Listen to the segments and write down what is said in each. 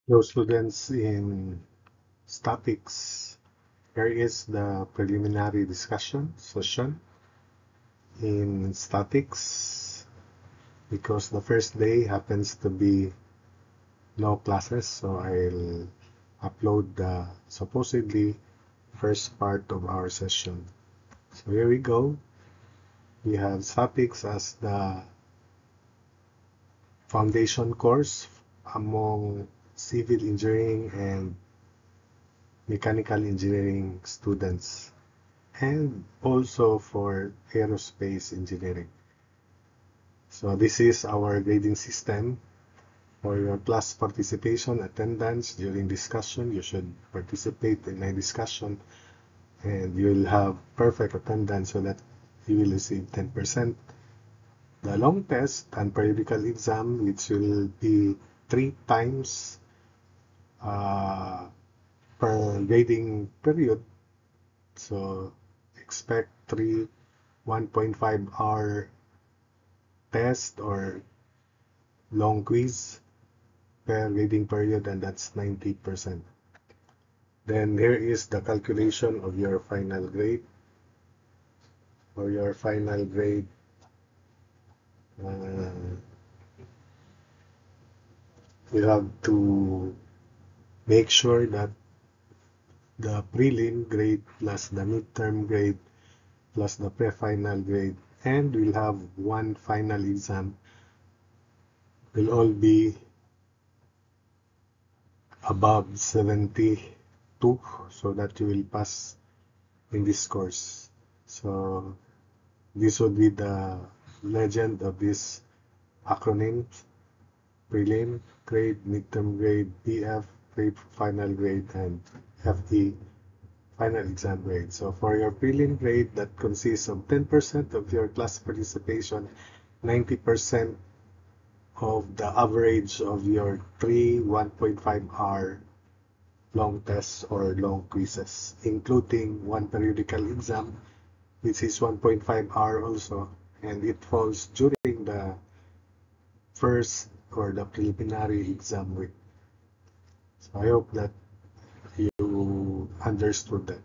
Those students in statics, here is the preliminary discussion session in statics because the first day happens to be no classes, so I'll upload the supposedly first part of our session. So here we go. We have statics as the foundation course among civil engineering and mechanical engineering students, and also for aerospace engineering. So this is our grading system. For your class participation attendance during discussion, you should participate in my discussion and you will have perfect attendance so that you will receive 10%. The long test and periodical exam, which will be 3 times per grading period. So expect 1.5 hour test or long quiz per grading period, and that's 90%. Then here is the calculation of your final grade. For your final grade, you have to make sure that the prelim grade plus the midterm grade plus the pre-final grade, and we'll have one final exam, will all be above 72 so that you will pass in this course. So this would be the legend of this acronym: prelim grade, midterm grade, PF final grade, and FE final exam grade. So for your prelim grade, that consists of 10% of your class participation, 90% of the average of your 1.5 hour long tests or long quizzes, including one periodical exam, which is 1.5 hour also, and it falls during the first or the preliminary exam week. So I hope that you understood that.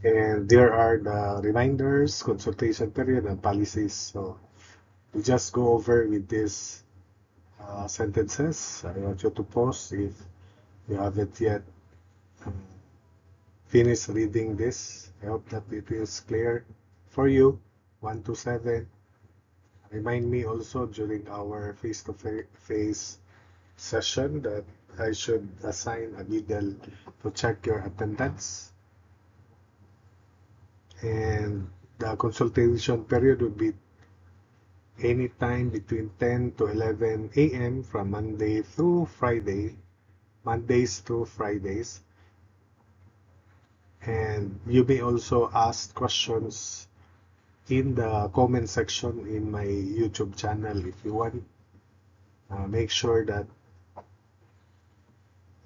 And there are the reminders, consultation period, and policies. So we just go over with these sentences. I want you to pause if you haven't yet finished reading this. I hope that it is clear for you. 1 to 7. Remind me also during our face-to-face session that I should assign a needle to check your attendance. And the consultation period would be anytime between 10 to 11 a.m. from Monday through Friday, Mondays through Fridays. And you may also ask questions in the comment section in my YouTube channel if you want. Make sure that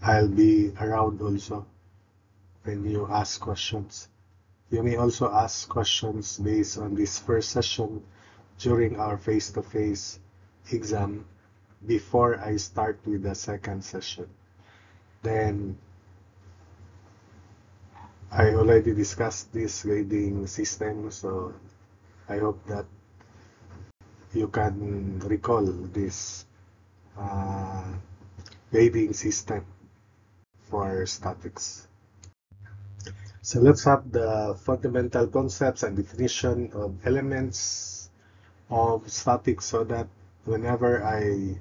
I'll be around also when you ask questions. You may also ask questions based on this first session during our face-to-face exam before I start with the second session. Then I already discussed this grading system, so I hope that you can recall this grading system for statics. So let's have the fundamental concepts and definition of elements of statics so that whenever I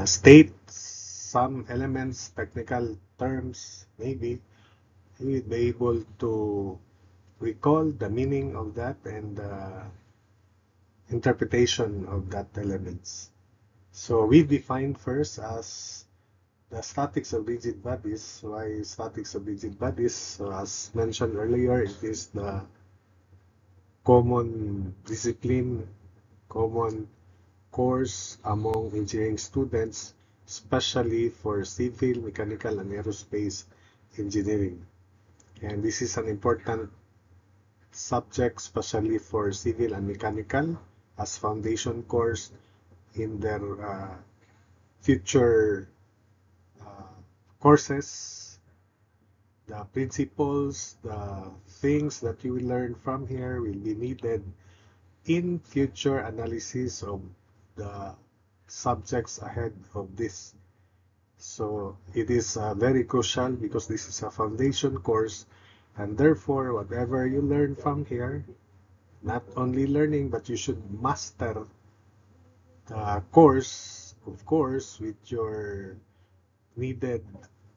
state some elements, technical terms, maybe you will be able to recall the meaning of that and the interpretation of that elements. So we define first as the statics of rigid bodies. Why statics of rigid bodies? So as mentioned earlier, it is the common discipline, common course among engineering students, especially for civil, mechanical, and aerospace engineering. And this is an important subject, especially for civil and mechanical, as foundation course in their future courses. The principles, the things that you will learn from here will be needed in future analysis of the subjects ahead of this. So it is very crucial because this is a foundation course, and therefore whatever you learn from here, not only learning, but you should master the course, of course, with your needed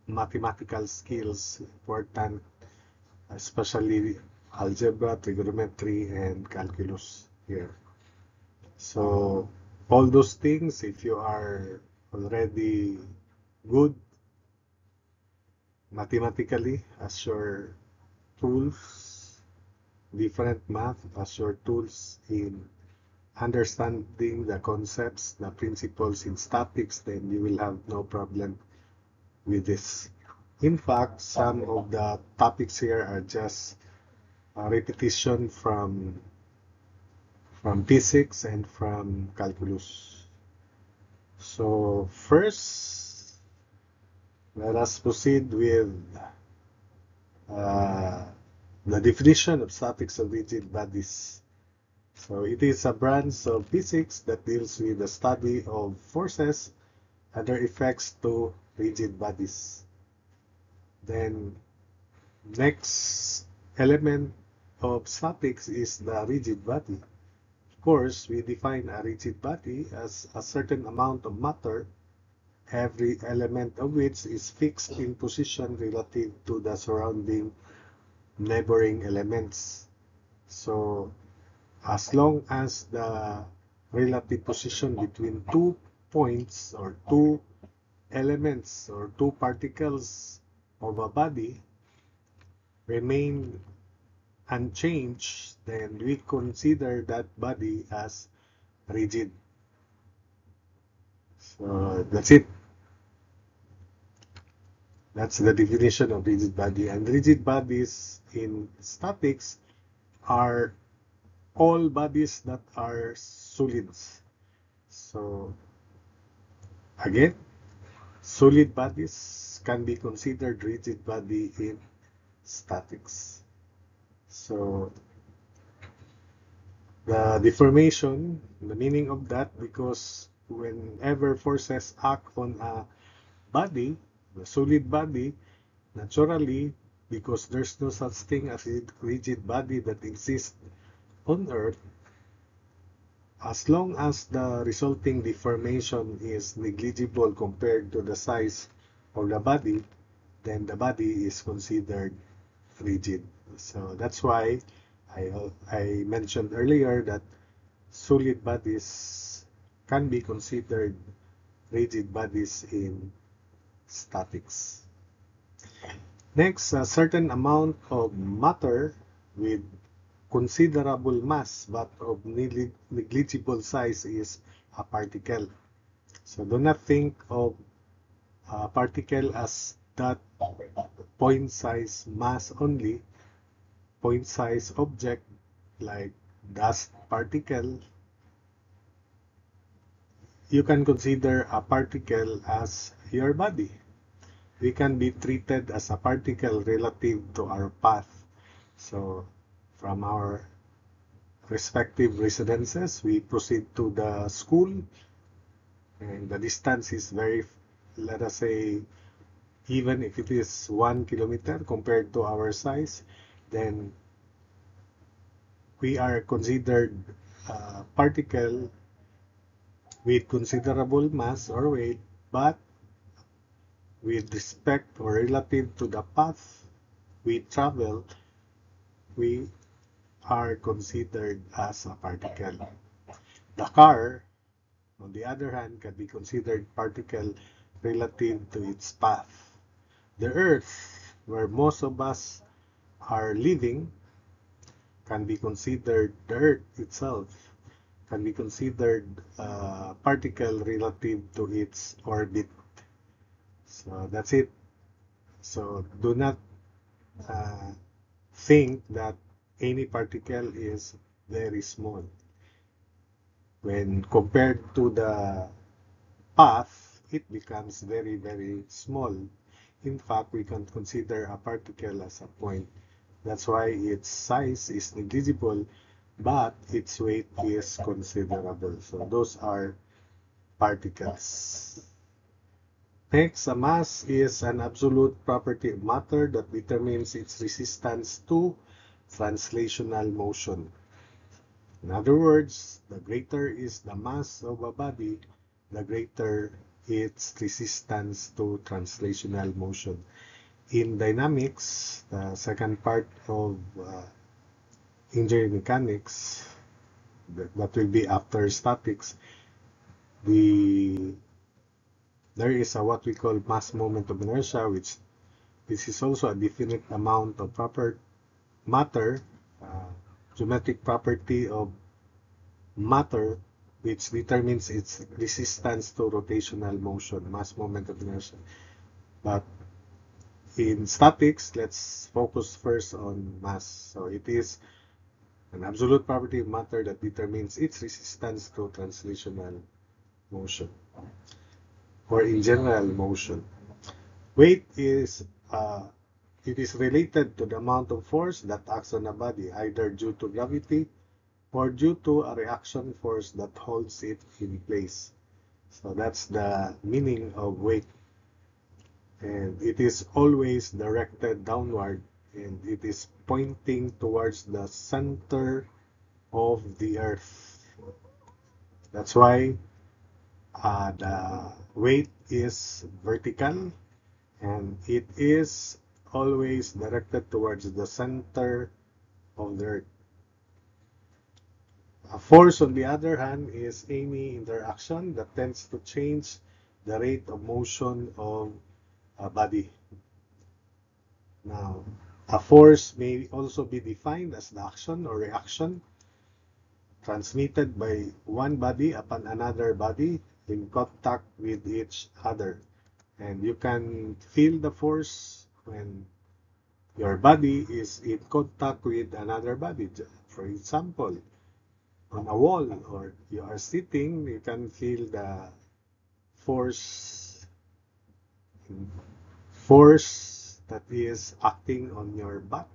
mathematical skills, important, especially algebra, trigonometry, and calculus here. So all those things, if you are already good mathematically as your tools, different math as your tools in understanding the concepts, the principles in statics, then you will have no problem with this. In fact, some of the topics here are just a repetition from physics and from calculus. So first, let us proceed with uh, the definition of statics of rigid bodies. So it is a branch of physics that deals with the study of forces and their effects to rigid bodies. Then next element of statics is the rigid body. Of course, we define a rigid body as a certain amount of matter, every element of which is fixed in position relative to the surrounding neighboring elements. So as long as the relative position between two points or two elements or two particles of a body remain unchanged, then we consider that body as rigid. So that's it. That's the definition of rigid body. And rigid bodies in statics are all bodies that are solids. So again, solid bodies can be considered rigid body in statics. So the deformation, the meaning of that, because whenever forces act on a body, the solid body, naturally, because there's no such thing as a rigid body that exists on Earth, as long as the resulting deformation is negligible compared to the size of the body, then the body is considered rigid. So that's why I mentioned earlier that solid bodies can be considered rigid bodies in statics. Next, a certain amount of matter with considerable mass but of negligible size is a particle. So do not think of a particle as that point size mass only, point size object like dust particle. You can consider a particle as your body. We can be treated as a particle relative to our path. So from our respective residences, we proceed to the school, and the distance is very, let us say, even if it is 1 kilometer compared to our size, then we are considered a particle with considerable mass or weight, but with respect or relative to the path we travel, we are considered as a particle. The car, on the other hand, can be considered particle relative to its path. The earth, where most of us are living, can be considered, the earth itself can be considered a particle relative to its orbit. So that's it. So do not think that any particle is very small. when compared to the path, it becomes very, very small. In fact, we can consider a particle as a point. That's why its size is negligible, but its weight is considerable. So those are particles. Next, a mass is an absolute property of matter that determines its resistance to translational motion. In other words, the greater is the mass of a body, the greater its resistance to translational motion. In dynamics, the second part of engineering mechanics, that will be after statics, there is a what we call mass moment of inertia, which this is also a definite amount of proper matter, geometric property of matter, which determines its resistance to rotational motion, mass moment of inertia. But in statics, let's focus first on mass. So it is an absolute property of matter that determines its resistance to translational motion, or in general motion. Weight is it is related to the amount of force that acts on a body, either due to gravity or due to a reaction force that holds it in place. So that's the meaning of weight. And it is always directed downward, and it is pointing towards the center of the earth. That's why the weight is vertical, and it is always directed towards the center of the earth. A force, on the other hand, is any interaction that tends to change the rate of motion of a body. Now, a force may also be defined as the action or reaction transmitted by one body upon another body in contact with each other. And you can feel the force when your body is in contact with another body. For example, on a wall, or you are sitting, you can feel the force that is acting on your back.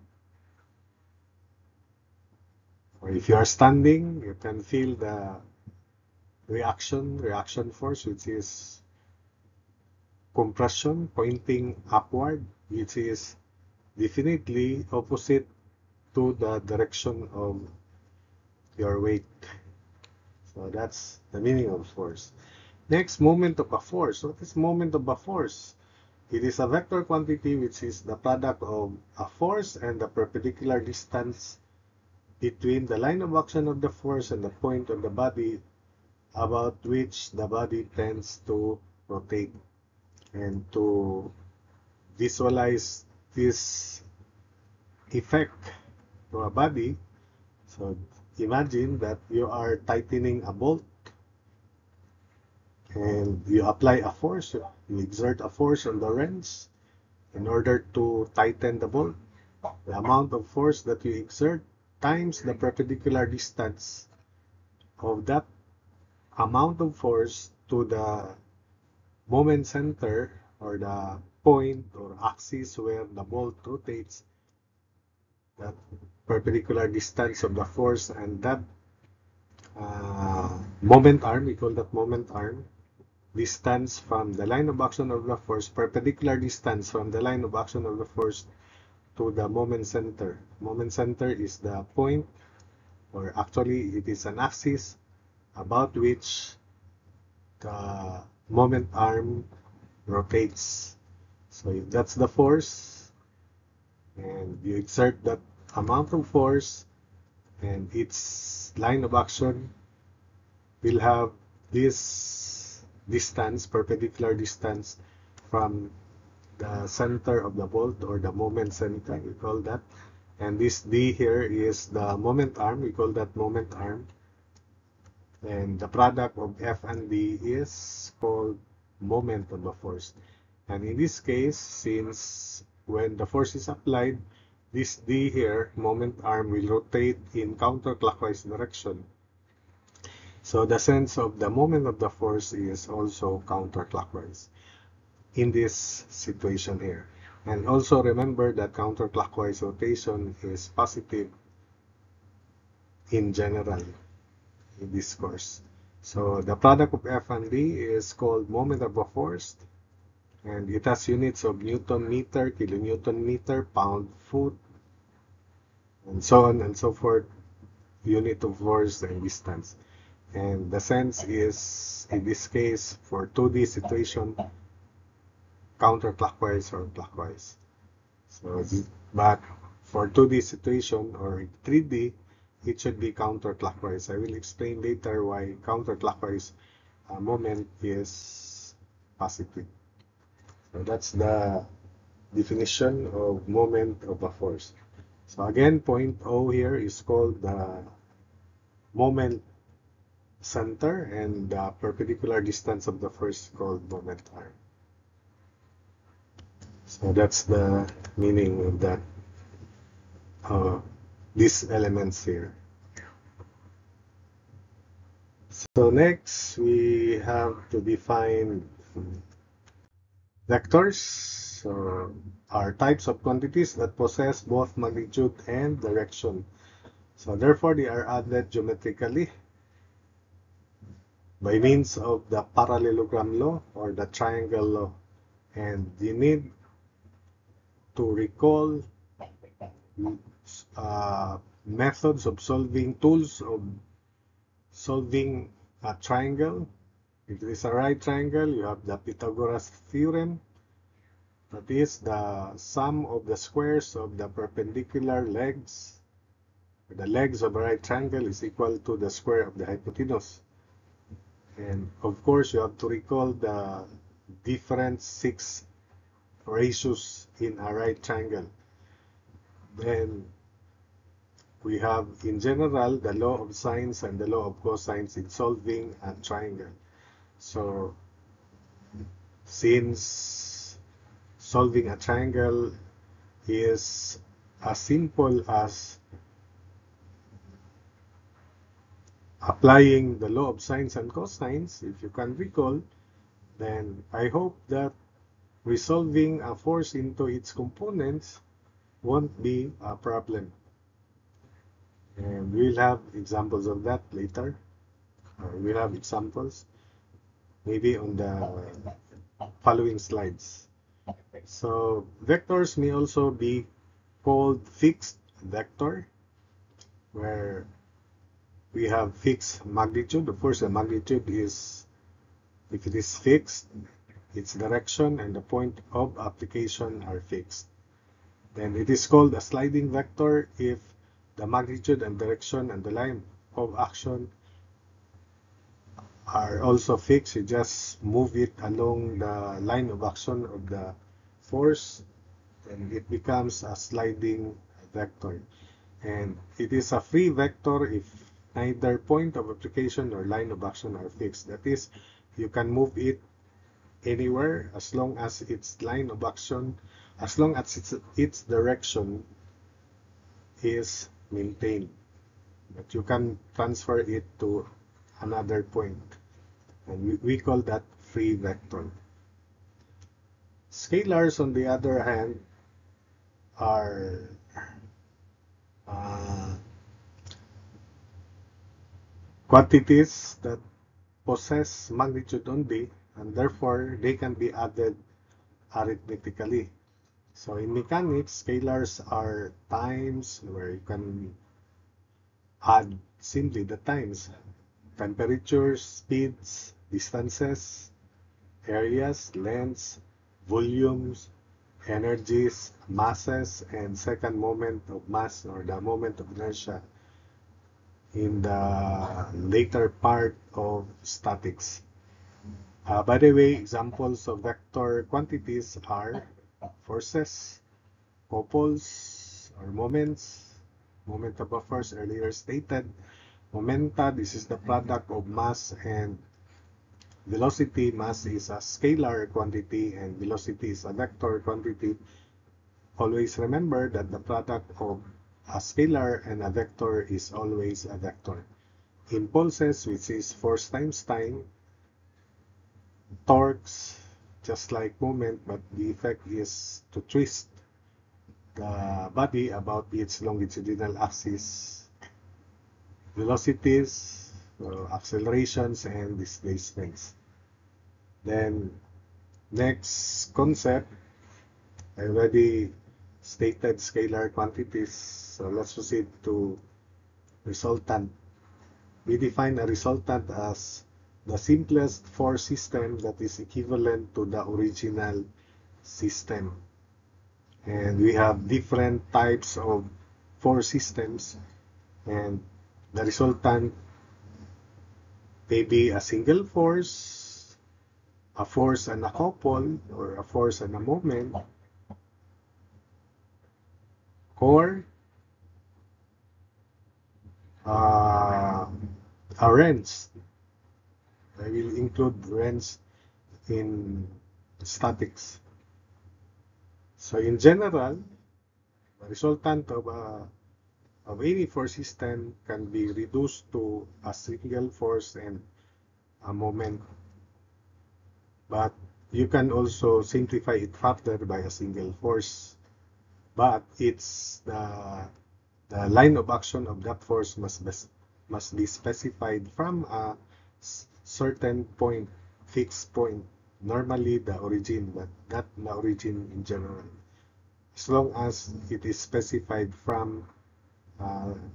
Or if you are standing, you can feel the reaction force, which is compression pointing upward, which is definitely opposite to the direction of your weight. So that's the meaning of force. Next, moment of a force. What is moment of a force? It is a vector quantity which is the product of a force and the perpendicular distance between the line of action of the force and the point on the body about which the body tends to rotate. And to visualize this effect to a body, so imagine that you are tightening a bolt and you apply a force, you exert a force on the wrench in order to tighten the bolt. The amount of force that you exert times the perpendicular distance of that amount of force to the moment center, or the point or axis where the bolt rotates, that perpendicular distance of the force and that moment arm, we call that moment arm, distance from the line of action of the force, perpendicular distance from the line of action of the force to the moment center. Moment center is the point, or actually it is an axis about which the moment arm rotates. So if that's the force, and you exert that amount of force, and its line of action will have this distance, perpendicular distance from the center of the bolt, or the moment center, we call that. And this D here is the moment arm, we call that moment arm. And the product of F and D is called moment of the force. And in this case, since when the force is applied, this D here, moment arm, will rotate in counterclockwise direction. So the sense of the moment of the force is also counterclockwise in this situation here. And also remember that counterclockwise rotation is positive in general in this course. So the product of F and D is called moment of a force, and it has units of Newton meter, kilonewton meter, pound foot, and so on and so forth, unit of force and distance. And the sense is, in this case, for 2D situation, counterclockwise or clockwise. So, but for 2D situation or 3D, it should be counterclockwise. I will explain later why counterclockwise moment is positive. So that's the definition of moment of a force. So again, point O here is called the moment center, and the perpendicular distance of the force called moment R. So that's the meaning of that, these elements here. So next we have to define vectors. So are types of quantities that possess both magnitude and direction. So therefore they are added geometrically by means of the parallelogram law or the triangle law. And you need to recall methods of solving, tools of solving a triangle. If it is a right triangle, you have the Pythagoras theorem. That is the sum of the squares of the perpendicular legs. The legs of a right triangle is equal to the square of the hypotenuse. And of course, you have to recall the different 6 ratios in a right triangle. Then we have, in general, the law of sines and the law of cosines in solving a triangle. So, since solving a triangle is as simple as applying the law of sines and cosines, if you can recall, then I hope that resolving a force into its components won't be a problem. And we'll have examples of that later. We'll have examples maybe on the following slides. So vectors may also be called fixed vector, where we have fixed magnitude. Of course, the magnitude is, if it is fixed, its direction and the point of application are fixed. Then it is called a sliding vector if the magnitude and direction and the line of action are also fixed. You just move it along the line of action of the force, and it becomes a sliding vector. And it is a free vector if neither point of application or line of action are fixed. That is, you can move it anywhere as long as its line of action, as long as its direction is maintained. But you can transfer it to another point, and we call that free vector. Scalars, on the other hand, are quantities that possess magnitude only, and therefore they can be added arithmetically. So in mechanics, scalars are times, where you can add simply the times, temperatures, speeds, distances, areas, lengths, volumes, energies, masses, and second moment of mass or the moment of inertia in the later part of statics. By the way, examples of vector quantities are forces, couples or moments, moment of a force earlier stated, momenta, this is the product of mass and velocity. Mass is a scalar quantity and velocity is a vector quantity. Always remember that the product of a scalar and a vector is always a vector. impulses, which is force times time, torques, just like moment, but the effect is to twist the body about its longitudinal axis, velocities, accelerations, and displacements. Then, next concept, I already stated scalar quantities, so let's proceed to resultant. We define a resultant as the simplest force system that is equivalent to the original system. And we have different types of force systems, and the resultant may be a single force, a force and a couple, or a force and a moment, or a wrench. I will include wrench in statics. So in general, the resultant of any force system can be reduced to a single force and a moment. But you can also simplify it further by a single force. But it's the line of action of that force must be specified from a certain point, fixed point, normally the origin, but not the origin in general. As long as it is specified from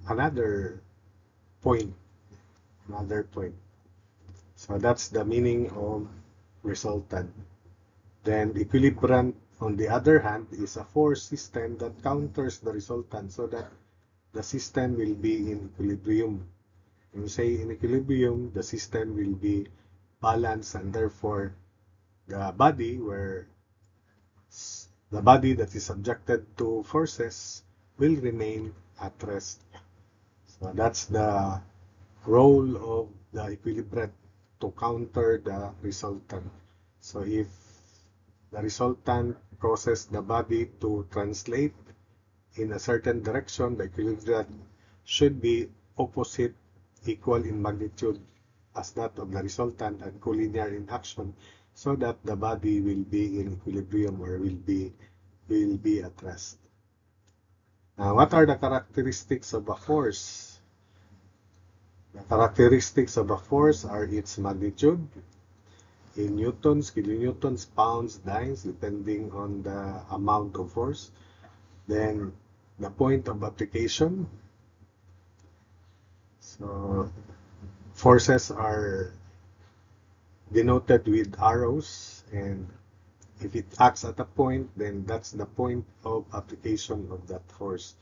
another point, another point. So that's the meaning of resultant. Then equilibrant, on the other hand, is a force system that counters the resultant so that the system will be in equilibrium. When we say in equilibrium, the system will be balanced, and therefore the body that is subjected to forces will remain at rest. So that's the role of the equilibrant, to counter the resultant. So if the resultant causes the body to translate in a certain direction, the equilibrant should be opposite, equal in magnitude as that of the resultant, and collinear in action, so that the body will be in equilibrium, or will be at rest. Now, what are the characteristics of a force? The characteristics of a force are its magnitude in newtons, kilonewtons, pounds, dynes, depending on the amount of force. Then the point of application. So forces are denoted with arrows, and if it acts at a point, then that's the point of application of that force.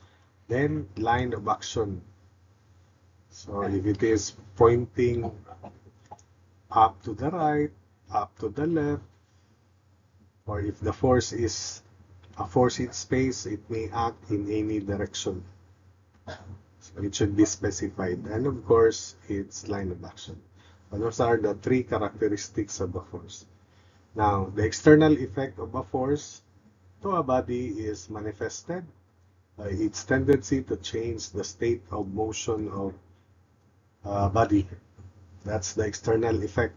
Then line of action. So if it is pointing up to the right, up to the left, or if the force is a force in space, it may act in any direction. So it should be specified. And of course, its line of action. So those are the three characteristics of a force. Now, the external effect of a force to a body is manifested by its tendency to change the state of motion of a body. That's the external effect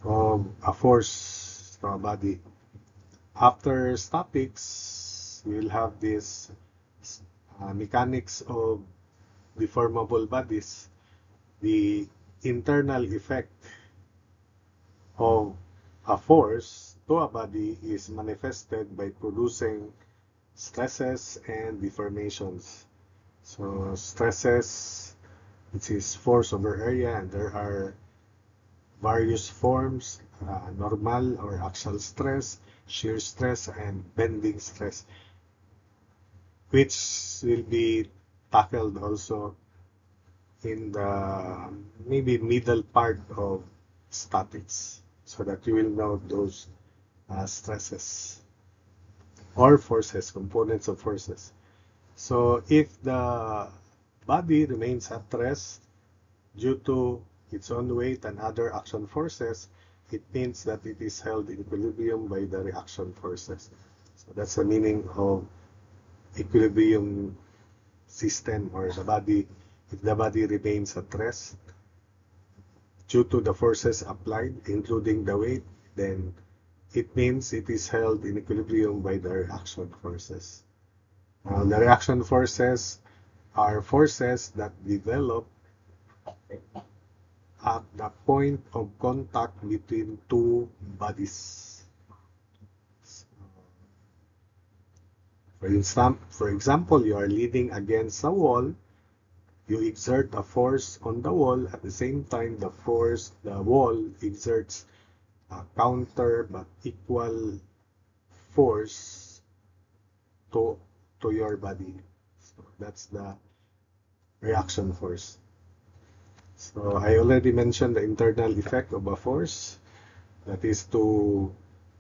of a force to a body. After statics, we'll have this mechanics of deformable bodies. The internal effect of a force to a body is manifested by producing stresses and deformations. So stresses, which is force over area, and there are various forms, normal or axial stress, shear stress, and bending stress, which will be tackled also in the maybe middle part of statics, so that you will know those stresses or forces, components of forces. So if the body remains at rest due to its own weight and other action forces, it means that it is held in equilibrium by the reaction forces. So that's the meaning of equilibrium system, or the body if the body remains at rest due to the forces applied, including the weight, then it means it is held in equilibrium by the reaction forces. The reaction forces are forces that develop at the point of contact between two bodies. For example, you are leaning against a wall, you exert a force on the wall, at the same time the wall exerts a counter but equal force to your body. So that's the reaction force. So I already mentioned the internal effect of a force, that is to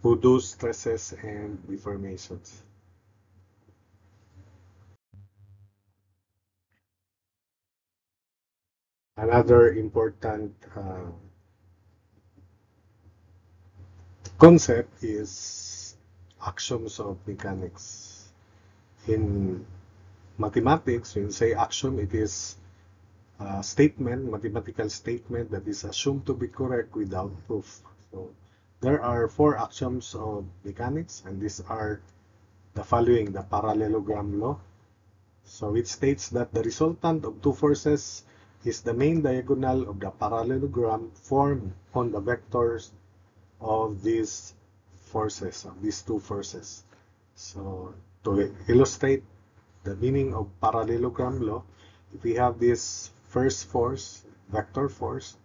produce stresses and deformations. Another important concept is axioms of mechanics. In mathematics, when you say axiom, it is a statement, mathematical statement that is assumed to be correct without proof. So there are 4 axioms of mechanics, and these are the following: the parallelogram law. So it states that the resultant of two forces is the main diagonal of the parallelogram formed on the vectors of these forces, of these two forces. So to illustrate the meaning of parallelogram law, if we have this first force, vector force,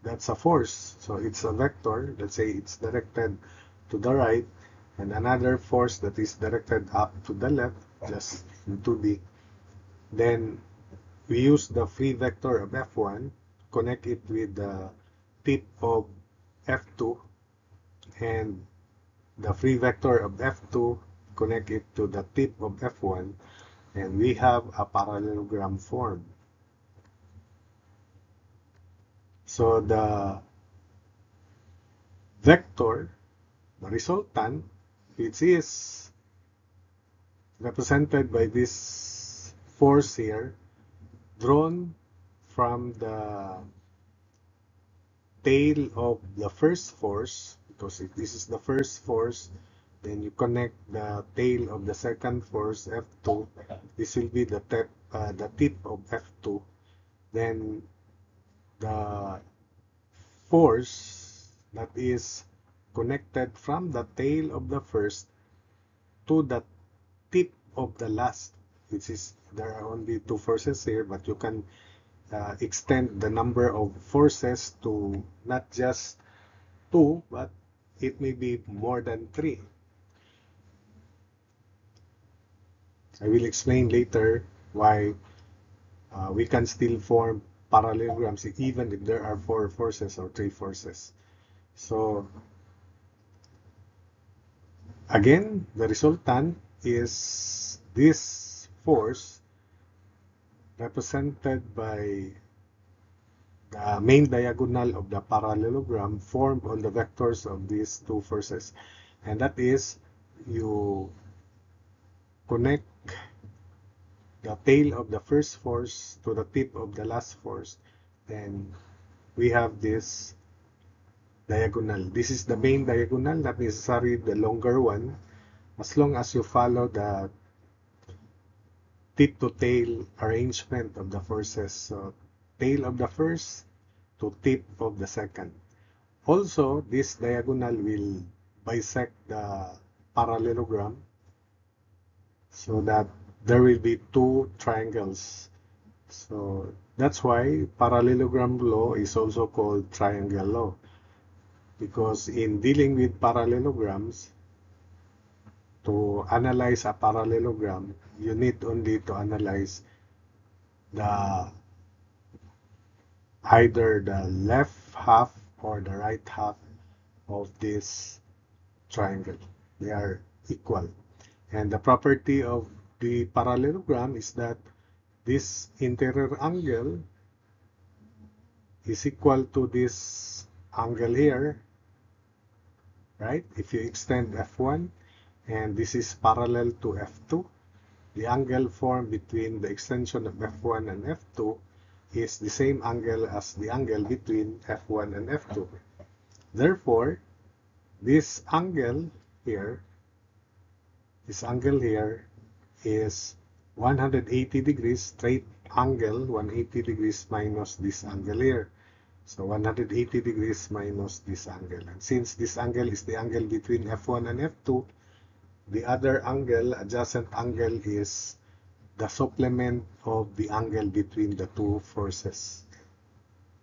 that's a force. So it's a vector. Let's say it's directed to the right, and another force that is directed up to the left, just in 2D. Then we use the free vector of F1, connect it with the tip of F2, and the free vector of F2, connect it to the tip of F1, and we have a parallelogram form. So the vector, the resultant, which is represented by this force here, drawn from the tail of the first force, because if this is the first force, then you connect the tail of the second force, F2. This will be the tip of F2. Then the force that is connected from the tail of the first to the tip of the last, which is, there are only 2 forces here, but you can extend the number of forces to not just 2, but it may be more than 3. I will explain later why we can still form parallelograms even if there are 4 forces or 3 forces. So again, the resultant is this force represented by the main diagonal of the parallelogram formed on the vectors of these 2 forces. And that is, you connect the tail of the first force to the tip of the last force, then we have this diagonal. This is the main diagonal, not necessarily the longer one, as long as you follow the tip to tail arrangement of the forces. So tail of the first to tip of the second. Also, this diagonal will bisect the parallelogram so that there will be 2 triangles. So that's why parallelogram law is also called triangle law, because in dealing with parallelograms, to analyze a parallelogram, you need only to analyze either the left half or the right half of this triangle. They are equal. And the property of the parallelogram is that this interior angle is equal to this angle here, right? If you extend F1, and this is parallel to F2, the angle formed between the extension of F1 and F2 is the same angle as the angle between F1 and F2. Therefore, this angle here is 180 degrees, straight angle, 180 degrees minus this angle here. So 180 degrees minus this angle. And since this angle is the angle between F1 and F2, the other angle, adjacent angle, is the supplement of the angle between the two forces.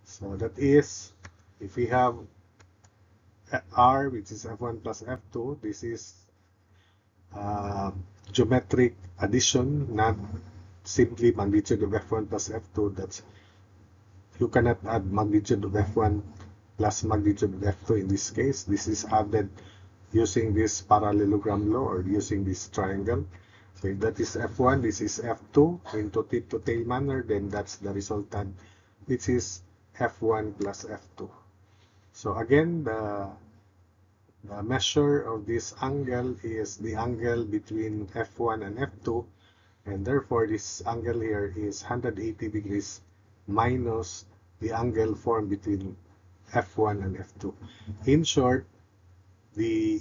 So that is, if we have R, which is F1 plus F2, this is geometric addition, not simply magnitude of F1 plus F2. That's, you cannot add magnitude of F1 plus magnitude of F2 in this case. This is added using this parallelogram law or using this triangle. So if that is F1, this is F2 into tip to tail manner, then that's the resultant, which is F1 plus F2. So again, the measure of this angle is the angle between F1 and F2, and therefore this angle here is 180 degrees minus the angle formed between F1 and F2. In short, the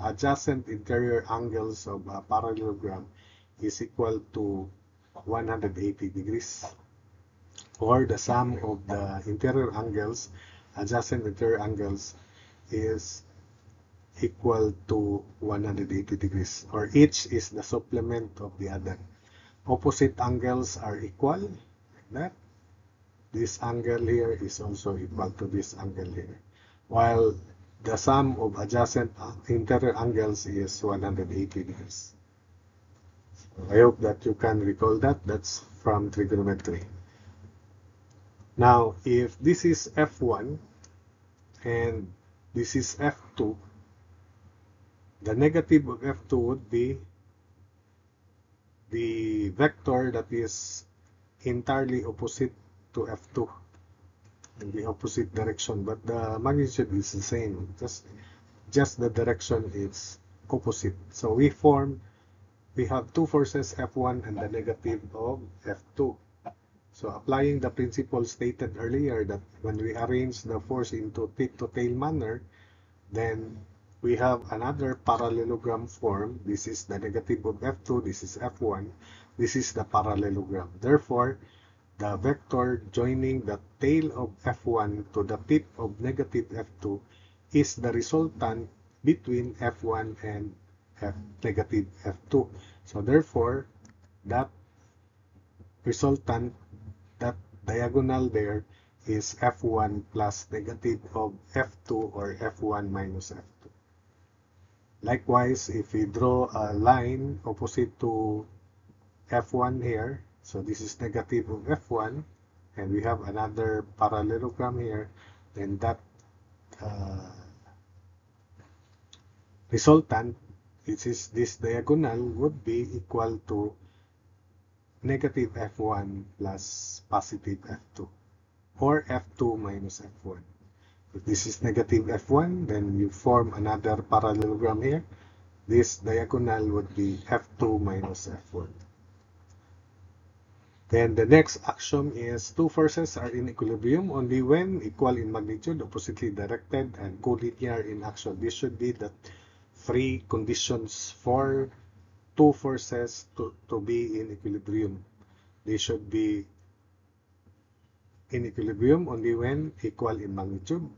adjacent interior angles of a parallelogram is equal to 180 degrees, or the sum of the interior angles, adjacent interior angles, is equal to 180 degrees, or each is the supplement of the other. Opposite angles are equal, like that. This angle here is also equal to this angle here, while the sum of adjacent interior angles is 180 degrees. So I hope that you can recall that. That's from trigonometry. Now, if this is F1 and this is F2, the negative of F2 would be the vector that is entirely opposite to F2 in the opposite direction, but the magnitude is the same, just the direction is opposite. So we have two forces, F1 and the negative of F2. So applying the principle stated earlier, that when we arrange the force into tip to tail manner, then we have another parallelogram form. This is the negative of F2, this is F1, this is the parallelogram. Therefore, the vector joining the tail of F1 to the tip of negative F2 is the resultant between F1 and negative F2. So therefore, that resultant, that diagonal there, is F1 plus negative of F2, or F1 minus F2. Likewise, if we draw a line opposite to F1 here, so this is negative of F1, and we have another parallelogram here, then that resultant, which is this diagonal, would be equal to negative F1 plus positive F2, or F2 minus F1. If this is negative F1, then you form another parallelogram here. This diagonal would be F2 minus F1. Then the next axiom is two forces are in equilibrium only when equal in magnitude, oppositely directed, and collinear in action. This should be the three conditions for two forces to be in equilibrium. They should be in equilibrium only when equal in magnitude,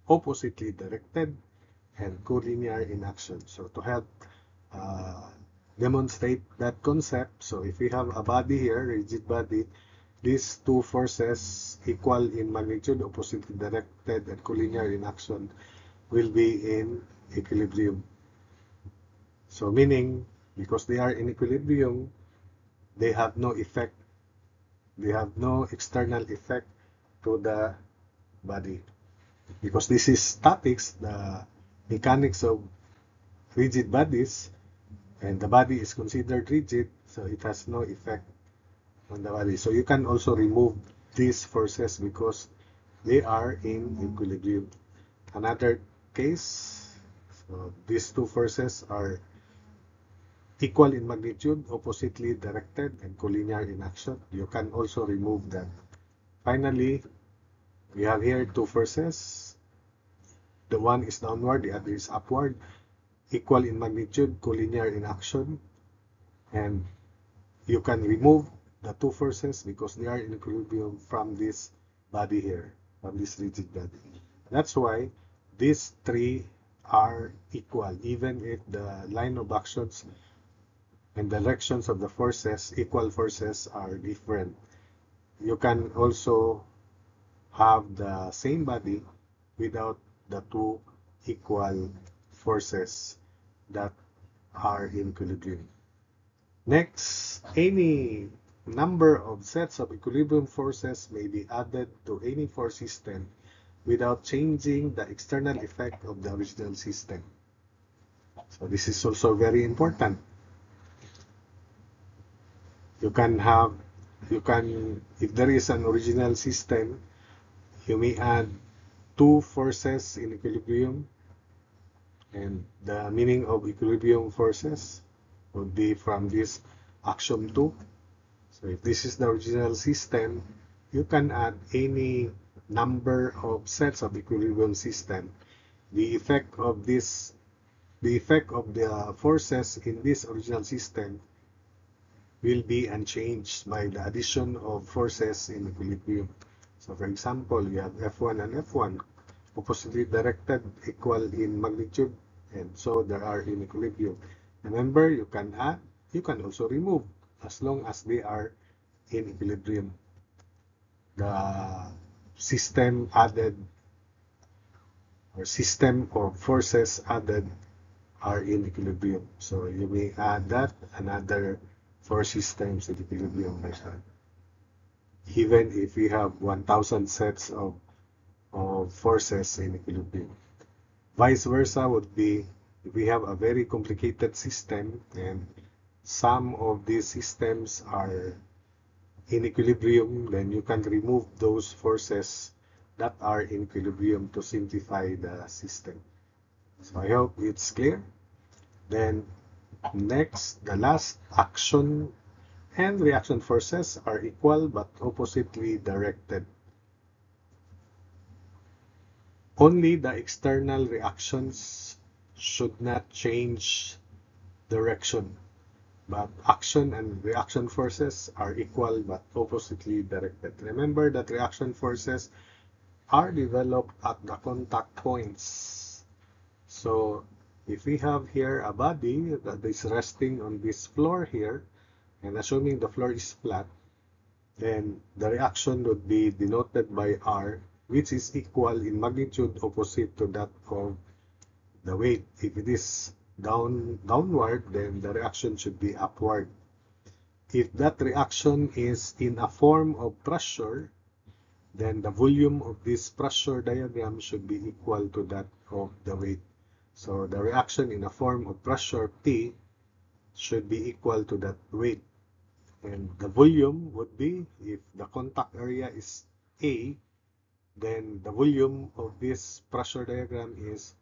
oppositely directed, and collinear in action. So to help demonstrate that concept, so if we have a body here, rigid body, these two forces, equal in magnitude, oppositely directed, and collinear in action, will be in equilibrium. So meaning, because they are in equilibrium, they have no effect, they have no external effect to the body. Because this is statics, the mechanics of rigid bodies, and the body is considered rigid, so it has no effect on the body. So you can also remove these forces because they are in equilibrium. Another case, so these two forces are equal in magnitude, oppositely directed, and collinear in action. You can also remove that. Finally, we have here two forces. The one is downward, the other is upward. Equal in magnitude, collinear in action. And you can remove the two forces because they are in equilibrium from this body here, from this rigid body. That's why these three are equal, even if the line of actions and directions of the forces, equal forces, are different. You can also have the same body without the two equal forces that are in equilibrium. Next, any number of sets of equilibrium forces may be added to any force system without changing the external effect of the original system. So this is also very important. If there is an original system, you may add two forces in equilibrium, and the meaning of equilibrium forces would be from this axiom 2. So if this is the original system, you can add any number of sets of equilibrium system. The effect of the forces in this original system will be unchanged by the addition of forces in equilibrium. So for example, you have F1 and F1, oppositely directed, equal in magnitude, and so they are in equilibrium. Remember, you can add, you can also remove, as long as they are in equilibrium. The system added, or system of forces added, are in equilibrium. So you may add that, another four systems in equilibrium like that. Even if we have 1,000 sets of forces in equilibrium. Vice versa would be if we have a very complicated system and some of these systems are in equilibrium, then you can remove those forces that are in equilibrium to simplify the system. So I hope it's clear. Then next, the last, action and reaction forces are equal but oppositely directed. Only the external reactions should not change direction, but action and reaction forces are equal but oppositely directed. Remember that reaction forces are developed at the contact points. So if we have here a body that is resting on this floor here, and assuming the floor is flat, then the reaction would be denoted by R, which is equal in magnitude opposite to that of the weight. If it is downward, then the reaction should be upward. If that reaction is in a form of pressure, then the volume of this pressure diagram should be equal to that of the weight. So the reaction in a form of pressure P should be equal to that weight. And the volume would be, if the contact area is A, then the volume of this pressure diagram is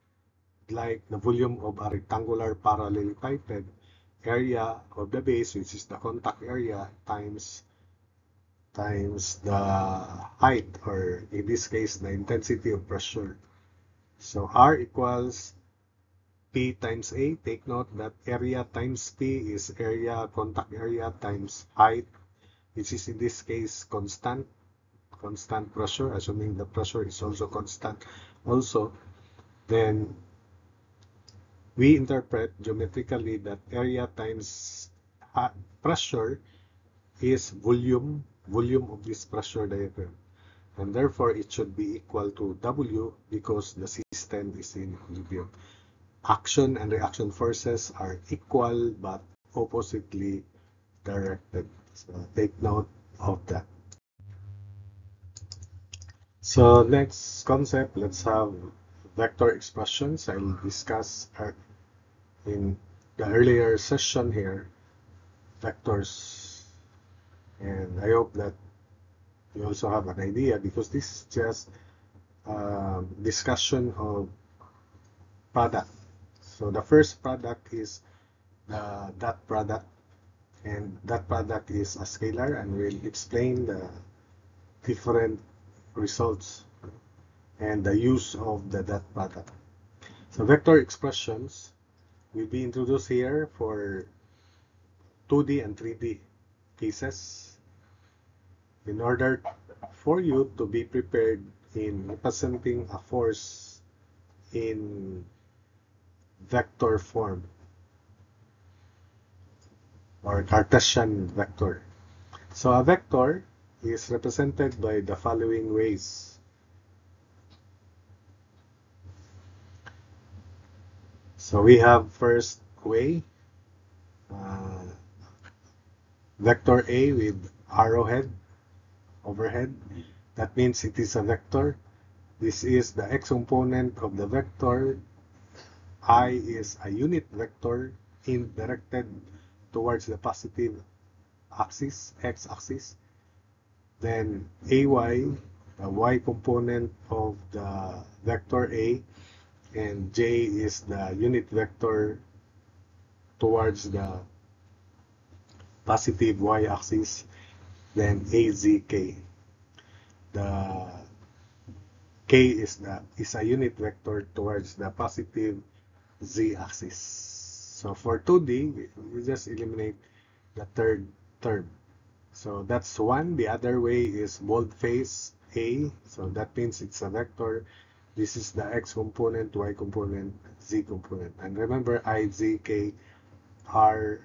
like the volume of a rectangular parallelepiped. Area of the base, which is the contact area, times the height, or in this case, the intensity of pressure. So R equals P times A. Take note that area times P is area, contact area, times height, which is in this case constant pressure, assuming the pressure is also constant also. Then we interpret geometrically that area times pressure is volume of this pressure diagram, and therefore it should be equal to W because the system is in equilibrium. Action and reaction forces are equal but oppositely directed. So take note of that. So next concept, let's have vector expressions. I'll discuss in the earlier session here vectors, and I hope that you also have an idea, because this is just discussion of product. So the first product is the dot product, and dot product is a scalar, and we'll explain the different results and the use of the dot product. So vector expressions will be introduced here for 2D and 3D cases in order for you to be prepared in representing a force in vector form or Cartesian vector. So a vector is represented by the following ways. So we have first way, vector A with arrowhead overhead. That means it is a vector. This is the x component of the vector. I is a unit vector directed towards the positive axis, x-axis. Then AY, the y component of the vector A, and J is the unit vector towards the positive y-axis. Then AZK. The K is a unit vector towards the positive z-axis. So for 2D, we just eliminate the third term. So that's one. The other way is boldface A. So that means it's a vector. This is the x component, y component, z component. And remember, I, z, k are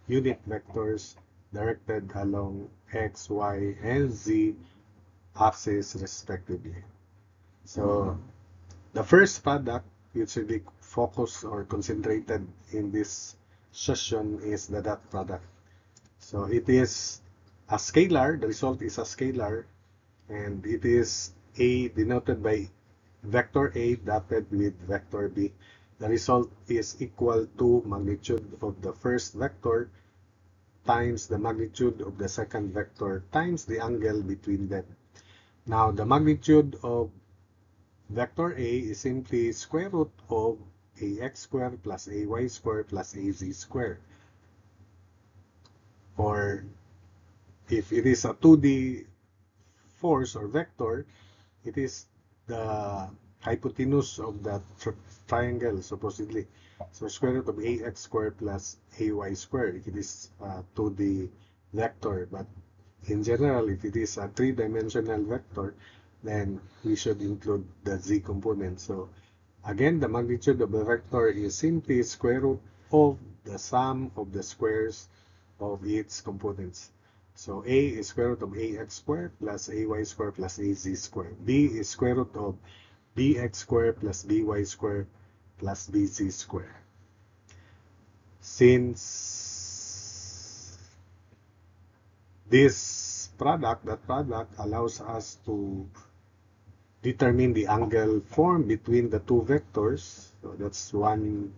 unit vectors directed along x, y, and z axis respectively. So the first product which will be focused or concentrated in this session is the dot product. So it is a scalar, the result is a scalar, and it is A denoted by vector A dotted with vector B. The result is equal to magnitude of the first vector times the magnitude of the second vector times the angle between them. Now, the magnitude of vector A is simply square root of ax squared plus ay squared plus az squared. Or if it is a 2D force or vector, it is the hypotenuse of the triangle, supposedly. So square root of ax squared plus ay squared, if it is a 2D vector. But in general, if it is a 3-dimensional vector, then we should include the z component. So again, the magnitude of the vector is simply square root of the sum of the squares of its components. So A is square root of ax squared plus ay squared plus az squared. B is square root of bx squared plus by squared plus bz squared. Since this product, that product allows us to determine the angle formed between the two vectors. So that's one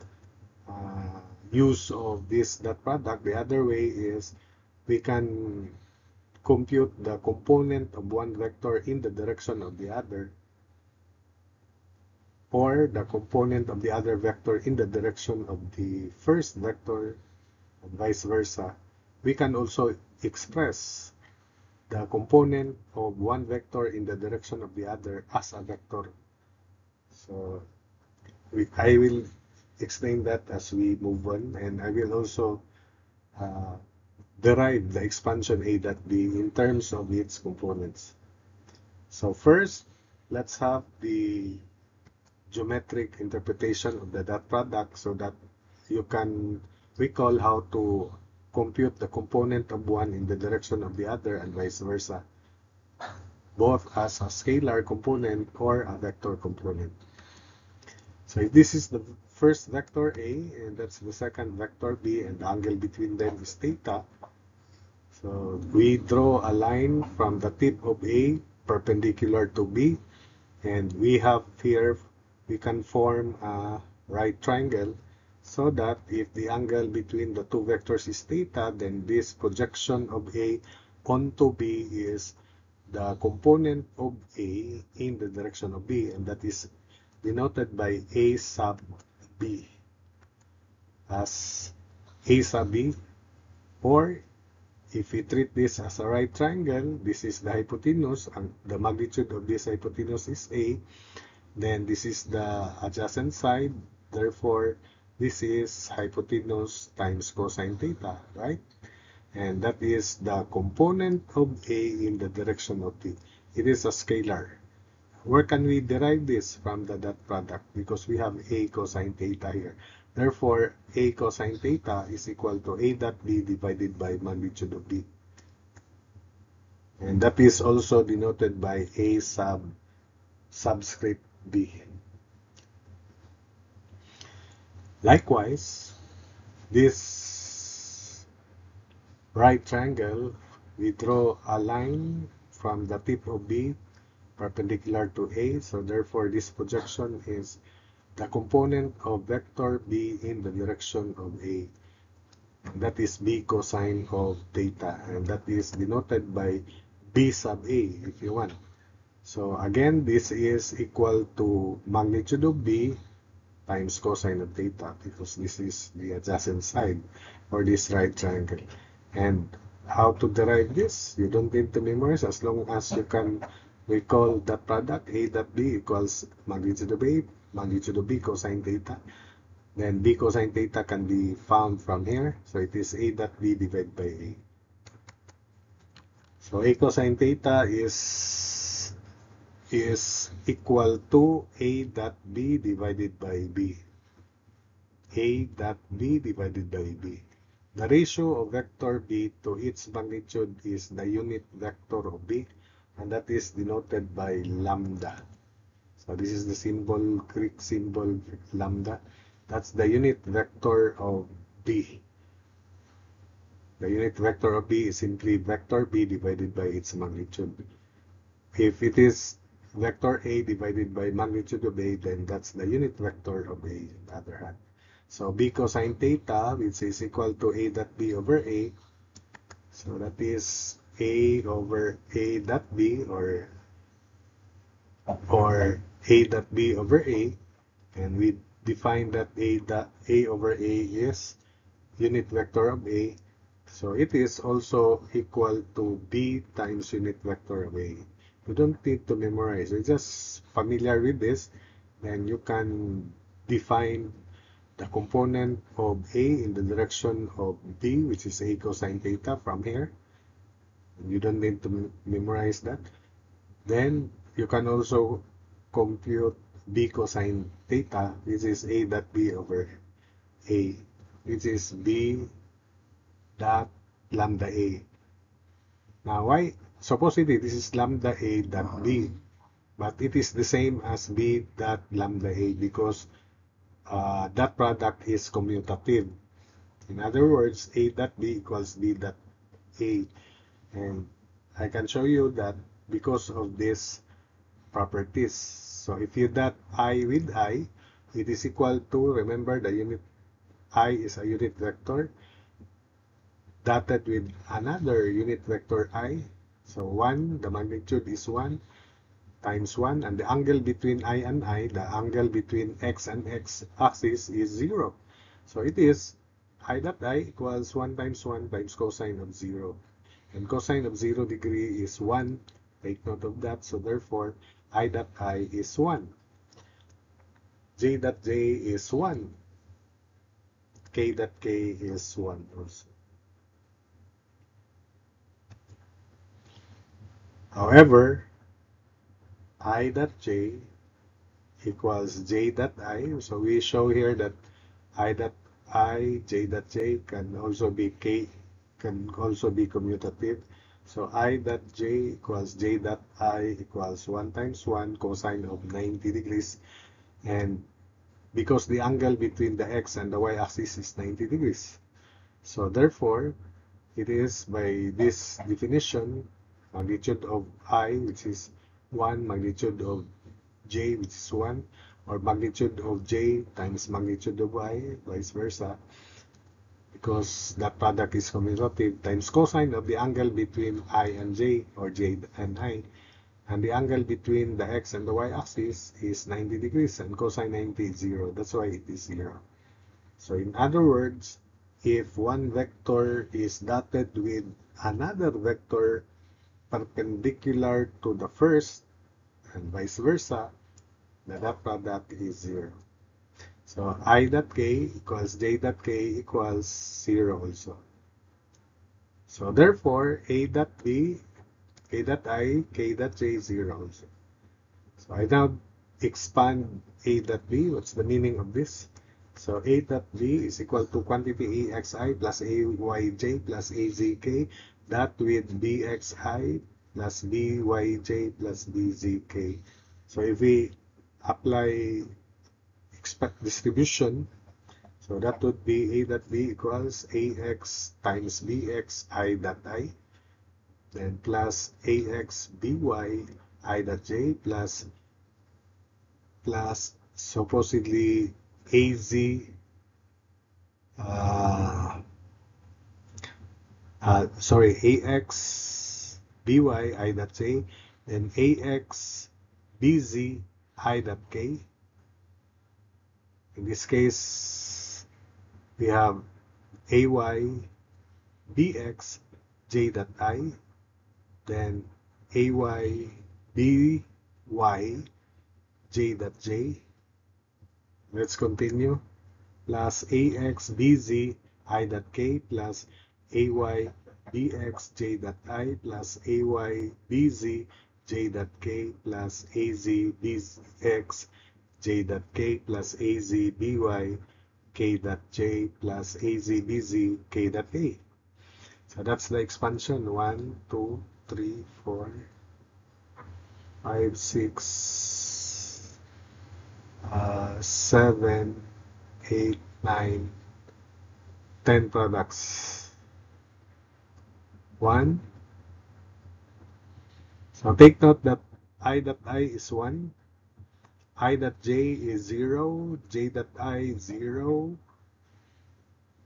use of this dot product. The other way is we can compute the component of one vector in the direction of the other, or the component of the other vector in the direction of the first vector, and vice versa. We can also express the component of one vector in the direction of the other as a vector. So I will explain that as we move on, and I will also derive the expansion A dot B in terms of its components. So first, let's have the geometric interpretation of the dot product so that you can recall how to compute the component of one in the direction of the other and vice versa, both as a scalar component or a vector component. So if this is the first vector A and that's the second vector B and the angle between them is theta, so we draw a line from the tip of A perpendicular to B, and we have here, we can form a right triangle so that if the angle between the two vectors is theta, then this projection of A onto B is the component of A in the direction of B, and that is denoted by A sub B. as A sub B, or if we treat this as a right triangle, this is the hypotenuse, and the magnitude of this hypotenuse is A, then this is the adjacent side, therefore this is hypotenuse times cosine theta, right? And that is the component of A in the direction of B. It is a scalar. Where can we derive this? From the dot product, because we have A cosine theta here. Therefore, A cosine theta is equal to A dot B divided by magnitude of B. And that is also denoted by A subscript B. Likewise, this right triangle, we draw a line from the tip of B perpendicular to A, so therefore this projection is the component of vector B in the direction of A. And that is B cosine of theta, and that is denoted by B sub A if you want. So again, this is equal to magnitude of B times cosine of theta, because this is the adjacent side for this right triangle. And how to derive this? You don't need to memorize, as long as you can recall that product. A dot B equals magnitude of A, magnitude of B cosine theta. Then B cosine theta can be found from here. So it is A dot B divided by A. So A cosine theta is equal to A dot B divided by B. A dot B divided by B. The ratio of vector B to its magnitude is the unit vector of B, and that is denoted by lambda. So this is the symbol, Greek symbol lambda. That's the unit vector of B. The unit vector of B is simply vector B divided by its magnitude. If it is vector A divided by magnitude of A, then that's the unit vector of A on the other hand. So B cosine theta, which is equal to A dot B over A, so that is A over A dot B, or A dot B over A, and we define that A over A is unit vector of A, so it is also equal to B times unit vector of A. You don't need to memorize, you're just familiar with this, then you can define the component of A in the direction of B, which is A cosine theta from here. You don't need to memorize that. Then you can also compute B cosine theta, which is A dot B over A, which is B dot lambda A. Now why? Supposedly this is lambda A dot B, but it is the same as B dot lambda A because that product is commutative. In other words, A dot B equals B dot A. And I can show you that because of these properties. So if you dot I with I, it is equal to, remember the unit I is a unit vector, dotted with another unit vector I. So 1, the magnitude is 1, times 1, and the angle between I and I, the angle between X and X axis is 0. So it is I dot I equals 1 times cosine of 0. And cosine of 0 degree is 1. Take note of that. So therefore, I dot I is 1. J dot J is 1. K dot K is 1 also. However, I dot J equals J dot I. So we show here that I dot I, J dot J can also be commutative. So I dot J equals J dot I equals 1 times 1 cosine of 90 degrees. And because the angle between the X and the Y axis is 90 degrees. So therefore, it is by this definition, magnitude of I, which is 1, magnitude of J, which is 1, or magnitude of J times magnitude of Y, vice versa, because that product is commutative, times cosine of the angle between I and J, or J and I, and the angle between the X and the Y axis is 90 degrees, and cosine 90 is 0. That's why it is 0. So in other words, if one vector is dotted with another vector perpendicular to the first and vice versa, the dot product is 0. So I dot k equals j dot k equals 0 also. So therefore, a dot b, k dot I, k dot j 0 also. So I now expand a dot b. What's the meaning of this? So a dot b is equal to quantity axi plus ayj plus azk dot with bxi plus byj plus bzk. So if we apply expect distribution, so that would be a dot b equals ax times bx I dot I, then plus ax by I dot j plus supposedly az ax by I dot j, then ax bz I dot k. In this case, we have ay bx j dot I, then ay by j dot j. Let's continue. Plus ax bz I dot k plus ay bx j dot I plus ay bz j dot k plus az bx j dot k plus az by k dot j plus az bz k dot a. So that's the expansion. 1, 2, 3, 4, 5, 6, 7, 8, 9, 10 products. 1. So take note that I dot I is 1, I dot j is 0, j dot I 0,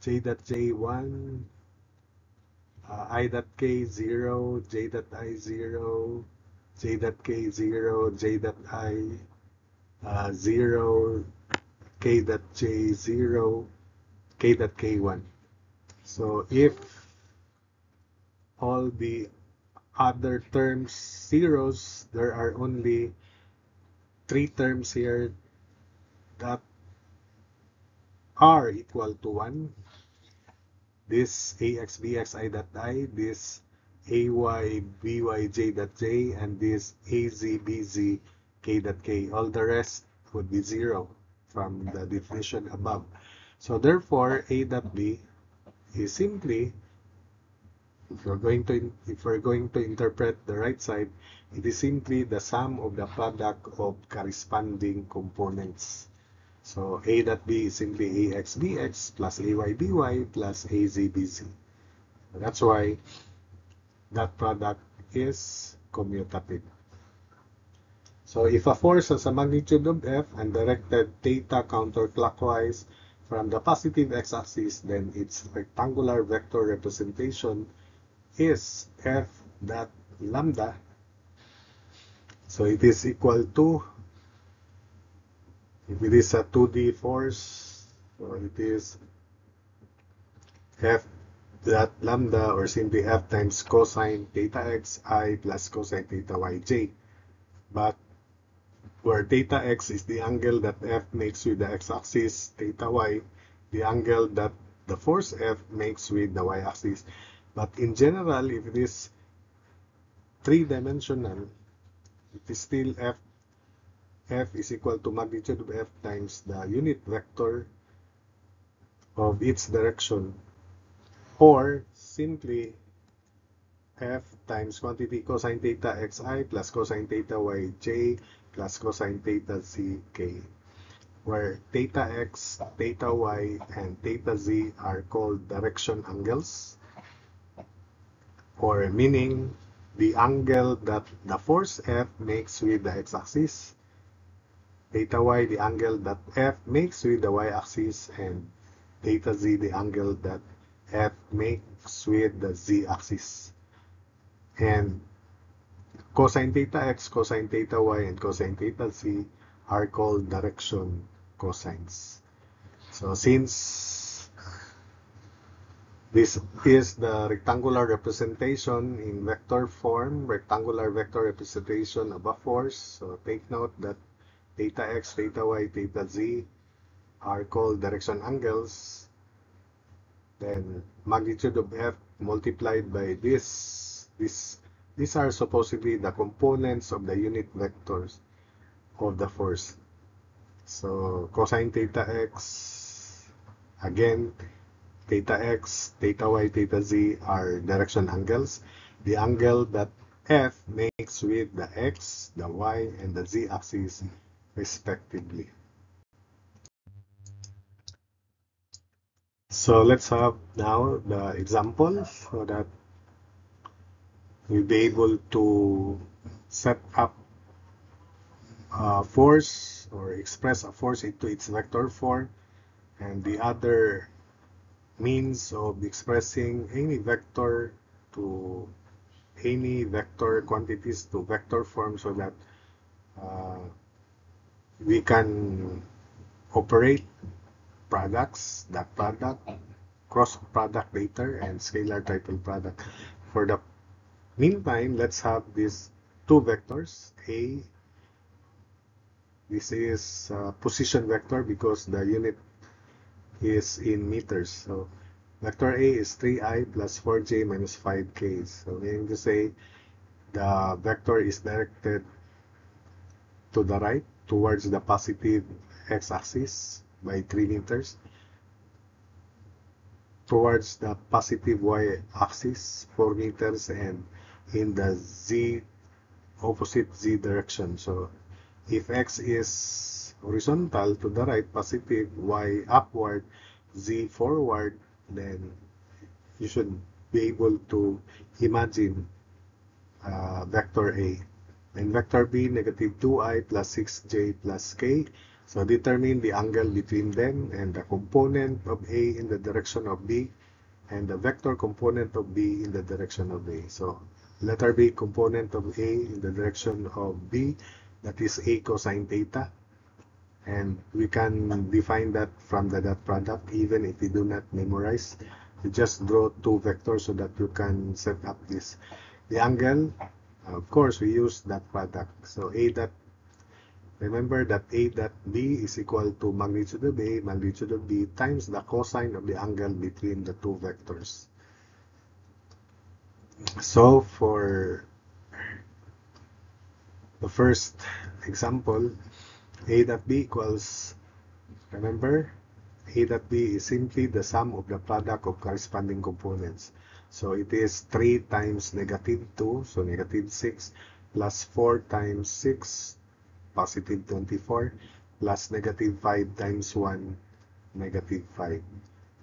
j dot j 1, I dot k 0, j dot I 0, j dot k 0, j dot I 0, k dot j 0, k dot k 1. So if all the other terms zeros, there are only 3 terms here that are equal to 1. This ax bx I dot I, this ay byj dot j, and this az bz k dot k. All the rest would be 0 from the definition above. So therefore, a dot b is simply, if we're going to interpret the right side, it is simply the sum of the product of corresponding components. So a dot b is simply ax bx plus ay by plus az bz. That's why that product is commutative. So if a force has a magnitude of f and directed theta counterclockwise from the positive x-axis, then its rectangular vector representation is f dot lambda. So it is equal to, if it is a 2D force, so it is f dot lambda, or simply f times cosine theta x I plus cosine theta yj. But where theta x is the angle that f makes with the x-axis, theta y, the angle that the force f makes with the y-axis. But in general, if it is 3-dimensional, it is still f is equal to magnitude of f times the unit vector of its direction, or simply f times quantity cosine theta xi plus cosine theta yj plus cosine theta zk, where theta x, theta y, and theta z are called direction angles, or meaning the angle that the force F makes with the x-axis, theta y the angle that F makes with the y-axis, and theta z the angle that F makes with the z-axis. And cosine theta x, cosine theta y, and cosine theta z are called direction cosines. So since this is the rectangular representation in vector form, rectangular vector representation of a force, so take note that theta x, theta y, theta z are called direction angles. Then magnitude of F multiplied by these are supposedly the components of the unit vectors of the force. So cosine theta x, again, theta x, theta y, theta z are direction angles. The angle that F makes with the x, the y, and the z axis respectively. So let's have now the example so that we'll be able to set up a force or express a force into its vector form, and the other means of expressing any vector to any vector quantities to vector form so that uh, we can operate products, dot product, cross product later, and scalar triple product. For the meantime, let's have these two vectors. This is position vector because the unit is in meters. So vector A is 3i plus 4j minus 5k. So meaning to say the vector is directed to the right towards the positive x-axis by 3 meters, towards the positive y-axis 4 meters, and in the opposite z direction. So if x is horizontal to the right, positive, y upward, z forward, then you should be able to imagine vector A. And vector B, negative 2i plus 6j plus k. So determine the angle between them and the component of A in the direction of B and the vector component of B in the direction of A. So letter B, component of A in the direction of B, that is A cosine theta. And we can define that from the dot product even if you do not memorize. You just draw two vectors so that you can set up this. The angle, of course, we use dot product. So remember that A dot B is equal to magnitude of A, magnitude of B times the cosine of the angle between the two vectors. So for the first example, A dot B equals, remember, A dot B is simply the sum of the product of corresponding components. So it is 3 times negative 2, so negative 6, plus 4 times 6, positive 24, plus negative 5 times 1, negative 5.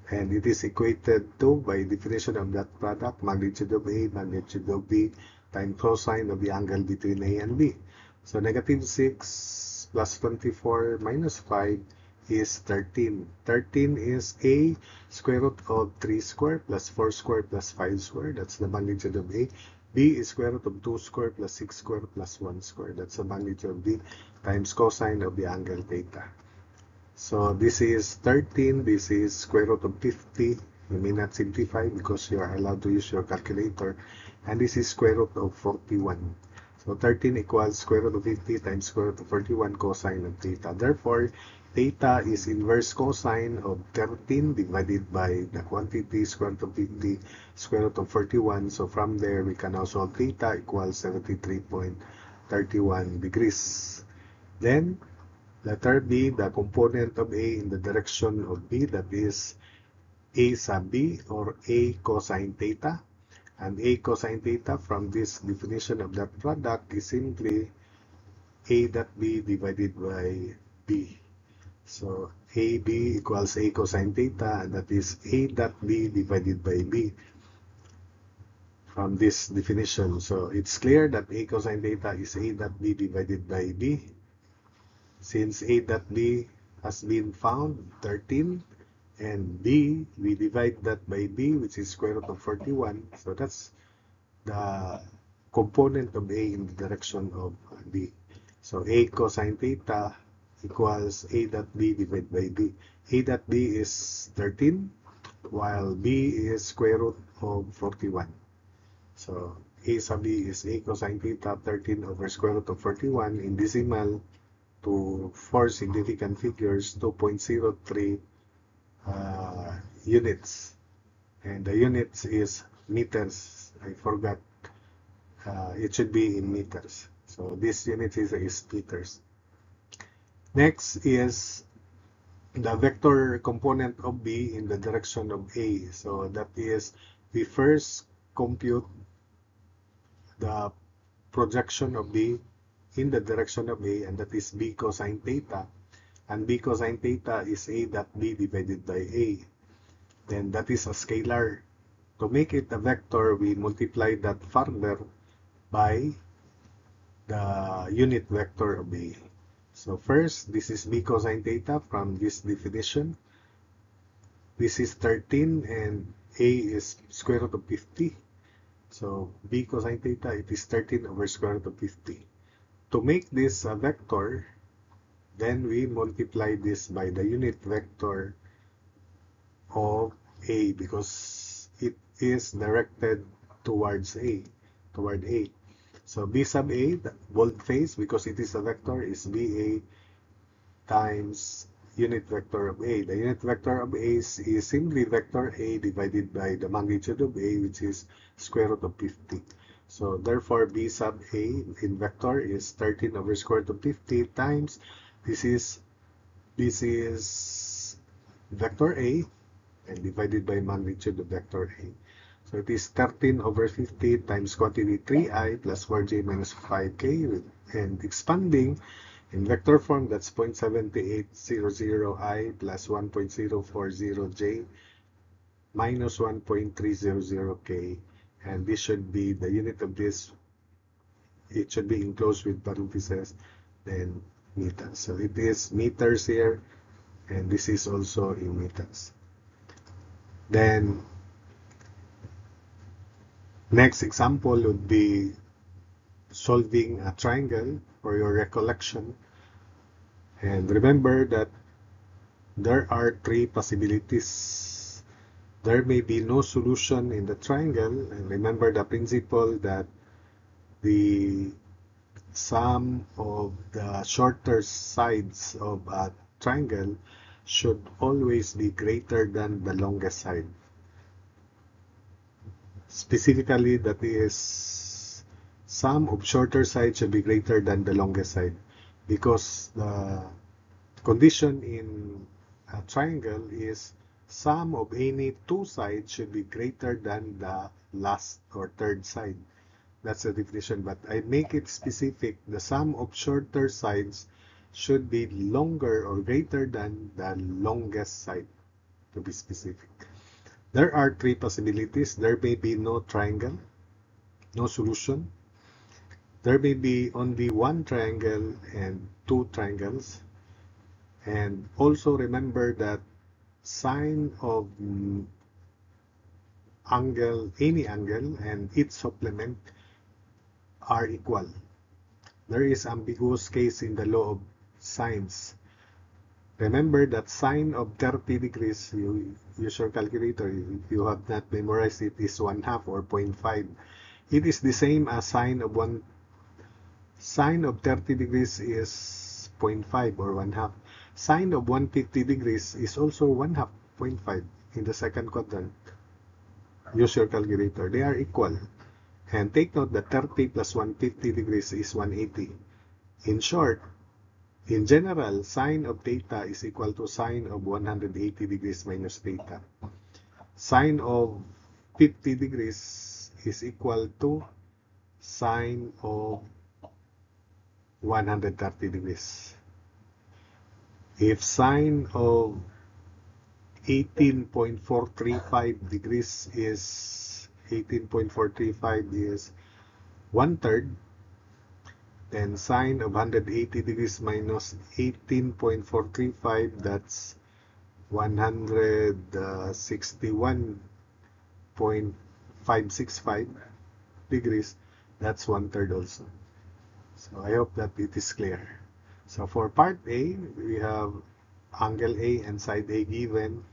And it is equated to, by definition of that product, magnitude of A, magnitude of B, times cosine of the angle between A and B. So negative 6 plus 24 minus 5 is 13. 13 is A square root of 3 square plus 4 square plus 5 square. That's the magnitude of A. B is square root of 2 square plus 6 square plus 1 square. That's the magnitude of B times cosine of the angle theta. So this is 13. This is square root of 50. You may not simplify because you are allowed to use your calculator. And this is square root of 41. So 13 equals square root of 50 times square root of 41 cosine of theta. Therefore, theta is inverse cosine of 13 divided by the quantity square root of 50 square root of 41. So from there, we can now solve theta equals 73.31 degrees. Then, letter B, the component of A in the direction of B, that is A sub B or A cosine theta. And A cosine theta from this definition of that product is simply A dot B divided by B. So AB equals A cosine theta, and that is A dot B divided by B from this definition. So it's clear that A cosine theta is A dot B divided by B. Since A dot B has been found, 13, and B, we divide that by B, which is square root of 41. So that's the component of A in the direction of B. So A cosine theta equals A dot B divided by B. A dot B is 13, while B is square root of 41. So A sub B is A cosine theta 13 over square root of 41 in decimal to 4 significant figures, 2.03 units. And the units is meters. I forgot. It should be in meters. So this unit is meters. Next is the vector component of B in the direction of A. So that is, we first compute the projection of B in the direction of A, and that is B cosine theta. And B cosine theta is A dot B divided by A. Then that is a scalar. To make it a vector, we multiply that further by the unit vector of A. So first, this is B cosine theta from this definition. This is 13 and A is square root of 50. So B cosine theta, it is 13 over square root of 50. To make this a vector, then we multiply this by the unit vector of A because it is directed towards A, toward A. So B sub A, the boldface, because it is a vector, is BA times unit vector of A. The unit vector of A is simply vector A divided by the magnitude of A, which is square root of 50. So therefore, B sub A in vector is 13 over square root of 50 times, this is vector A, and divided by magnitude of vector A. So it is 13 over 50 times quantity 3i plus 4j minus 5k, and expanding in vector form, that's 0.7800i plus 1.040j minus 1.300k, and this should be the unit of this. It should be enclosed with parentheses, then meters. So it is meters here, and this is also in meters. Then next example would be solving a triangle for your recollection. And remember that there are three possibilities. There may be no solution in the triangle, and remember the principle that the sum of the shorter sides of a triangle should always be greater than the longest side. Specifically, that is, sum of shorter side should be greater than the longest side, because the condition in a triangle is sum of any two sides should be greater than the last or third side. That's the definition, but I make it specific. The sum of shorter sides should be longer or greater than the longest side, to be specific. There are three possibilities. There may be no triangle, no solution. There may be only one triangle and two triangles. And also remember that sine of angle, any angle, and its supplement are equal. There is ambiguous case in the law of sines. Remember that sine of 30 degrees, you use your calculator, if you have not memorized it, is 1/2 or 0.5. It is the same as sine of 30 degrees is 0.5 or 1/2. Sine of 150 degrees is also 1/2, 0.5 in the second quadrant. Use your calculator. They are equal. And take note that 30 plus 150 degrees is 180. In short, in general, sine of theta is equal to sine of 180 degrees minus theta. Sine of 50 degrees is equal to sine of 130 degrees. If sine of 18.435 degrees is 1/3, then sine of 180 degrees minus 18.435, that's 161.565 degrees. That's 1/3 also. So I hope that it is clear. So for part A, we have angle A and side A given,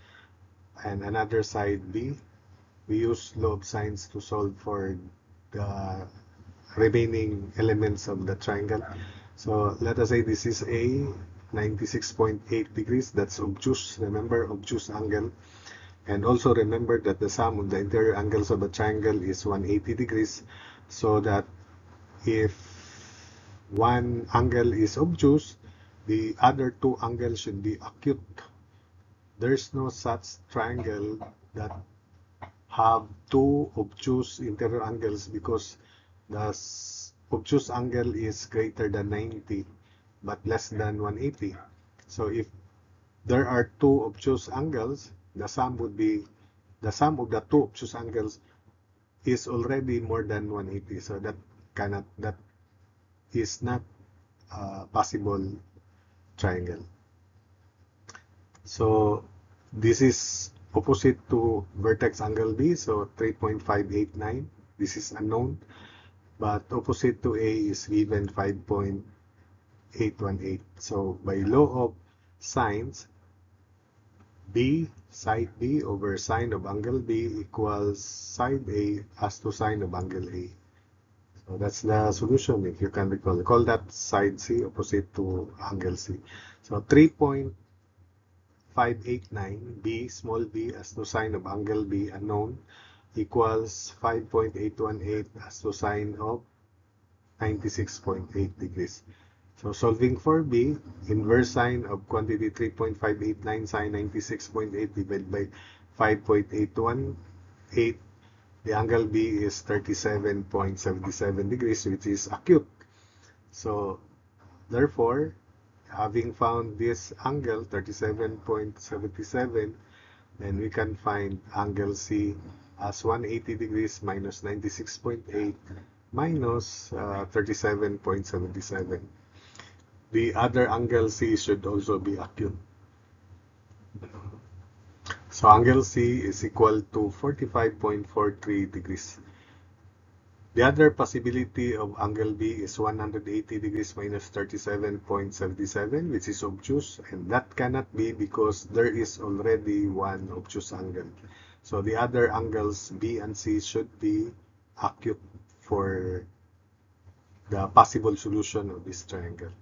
and another side B. We use law of sines to solve for the remaining elements of the triangle. So let us say this is A, 96.8 degrees. That's obtuse. Remember, obtuse angle. And also remember that the sum of the interior angles of a triangle is 180 degrees. So that if one angle is obtuse, the other two angles should be acute. There's no such triangle that have two obtuse interior angles because the obtuse angle is greater than 90 but less than 180. So if there are two obtuse angles, the sum would be the sum of the two obtuse angles is already more than 180. So that is not a possible triangle. So this is opposite to vertex angle B, so 3.589. This is unknown, but opposite to A is given 5.818. So by law of sines, B, side B over sine of angle B equals side A as to sine of angle A. So that's the solution, if you can recall. Call that side C opposite to angle C. So 3.589 B, small b as to sine of angle B unknown equals 5.818 as to sine of 96.8 degrees. So solving for B, inverse sine of quantity 3.589 sine 96.8 divided by 5.818. The angle B is 37.77 degrees, which is acute. So therefore, having found this angle 37.77, then we can find angle C as 180 degrees minus 96.8 minus 37.77. The other angle C should also be acute. So angle C is equal to 45.43 degrees. The other possibility of angle B is 180 degrees minus 37.77, which is obtuse, and that cannot be because there is already one obtuse angle. So the other angles B and C should be acute for the possible solution of this triangle.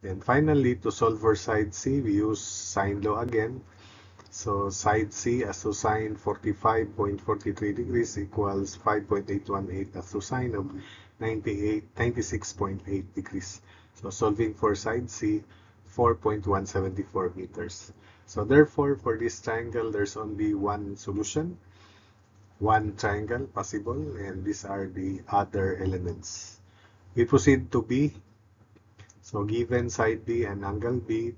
And finally, to solve for side C, we use sine law again. So side C as to sine 45.43 degrees equals 5.818 as to sine of 96.8 degrees. So solving for side C, 4.174 meters. So therefore, for this triangle, there's only one solution, one triangle possible, and these are the other elements. We proceed to B. So given side B and angle B,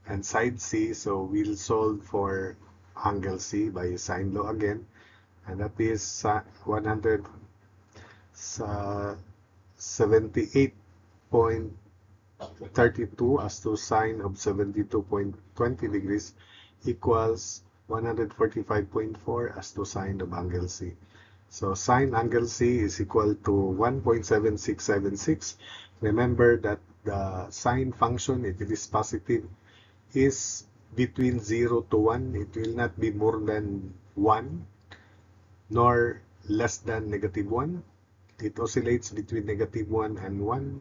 and side C, so we'll solve for angle C by sine law again, and that is 178.32 as to sine of 72.20 degrees equals 145.4 as to sine of angle C. So sine angle C is equal to 1.7676. Remember that the sine function, if it is positive, is between 0 to 1. It will not be more than 1 nor less than negative 1. It oscillates between negative 1 and 1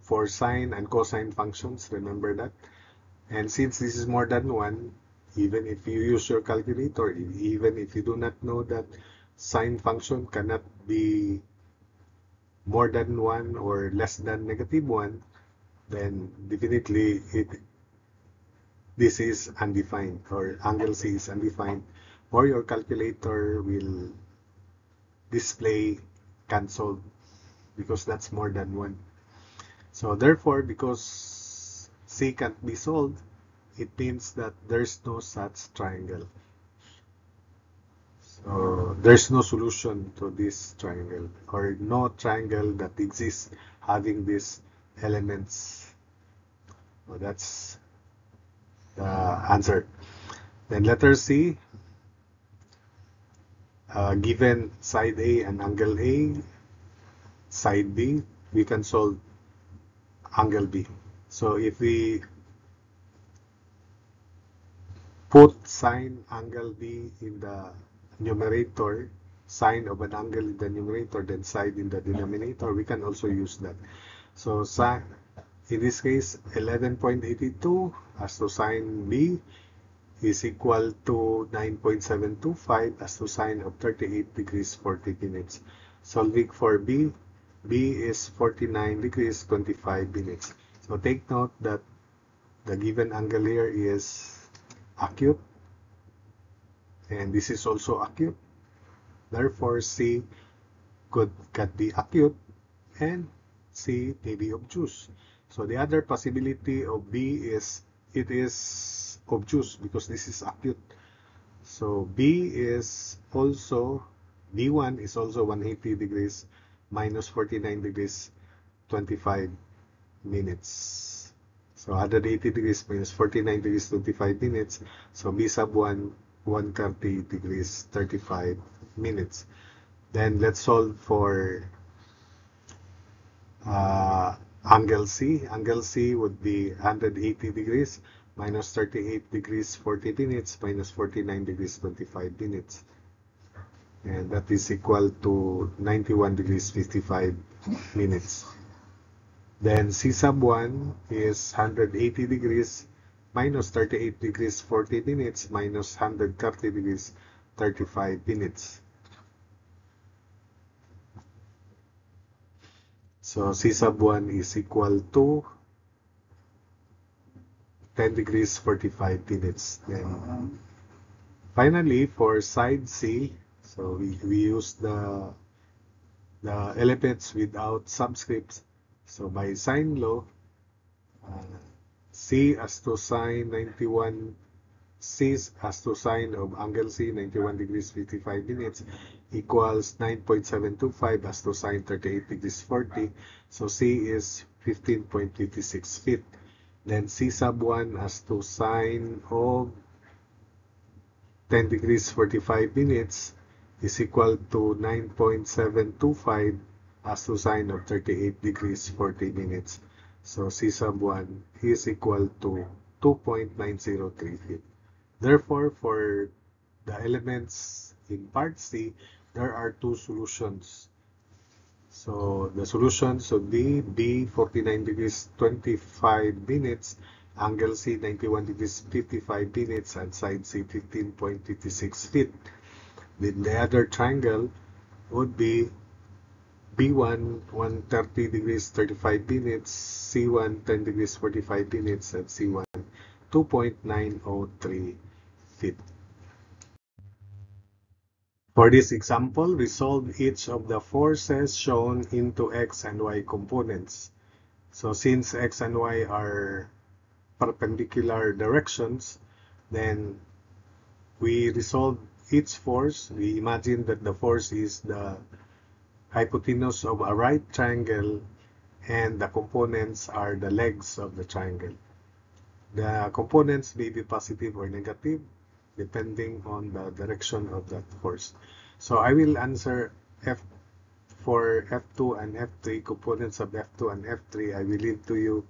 for sine and cosine functions. Remember that. And since this is more than 1, even if you use your calculator, even if you do not know that sine function cannot be more than 1 or less than negative 1, then definitely this is undefined, or angle C is undefined, or your calculator will display cancelled because that's more than 1. So therefore, because C can't be solved, it means that there's no such triangle. So there's no solution to this triangle, or no triangle that exists having these elements. So that's the answer. Then letter C, given side A and angle A, side B, we can solve angle B. So if we put sine angle B in the numerator, sine of an angle in the numerator, then sine in the denominator, we can also use that. So sine, in this case, 11.82 as to sine B is equal to 9.725 as to sine of 38 degrees 40 minutes. Solving for B, B is 49 degrees 25 minutes. So take note that the given angle here is acute, and this is also acute. Therefore, C can be acute and C may be obtuse. So the other possibility of B is it is obtuse because this is acute. So B is also, B1 is also 180 degrees minus 49 degrees 25 minutes. So 180 degrees minus 49 degrees 25 minutes. So B sub 1, 130 degrees 35 minutes. Then let's solve for angle C. Angle C would be 180 degrees minus 38 degrees 40 minutes minus 49 degrees 25 minutes. And that is equal to 91 degrees 55 minutes. Then C sub 1 is 180 degrees minus 38 degrees 40 minutes minus 130 degrees 35 minutes. So C sub 1 is equal to 10 degrees 45 minutes. Then finally, for side C, so we use the elements without subscripts. So by sine law, C as to sine 91, C as to sine of angle C 91 degrees 55 minutes equals 9.725 as to sine 38 degrees 40. So C is 15.56 feet. Then C sub 1 as to sine of 10 degrees 45 minutes is equal to 9.725 as to sine of 38 degrees 40 minutes. So C sub 1 is equal to 2.903 feet. Therefore, for the elements in part C, there are two solutions. So the solutions would be B 49 degrees 25 minutes, angle C 91 degrees 55 minutes, and side C 15.56 feet. Then the other triangle would be B1 130 degrees 35 minutes, C1 10 degrees 45 minutes, and C1 2.903 feet. For this example, resolve each of the forces shown into x and y components. So since x and y are perpendicular directions, then we resolve each force. We imagine that the force is the hypotenuse of a right triangle and the components are the legs of the triangle. The components may be positive or negative depending on the direction of that force. So I will answer for F2 and F3, components of F2 and F3. I will leave to you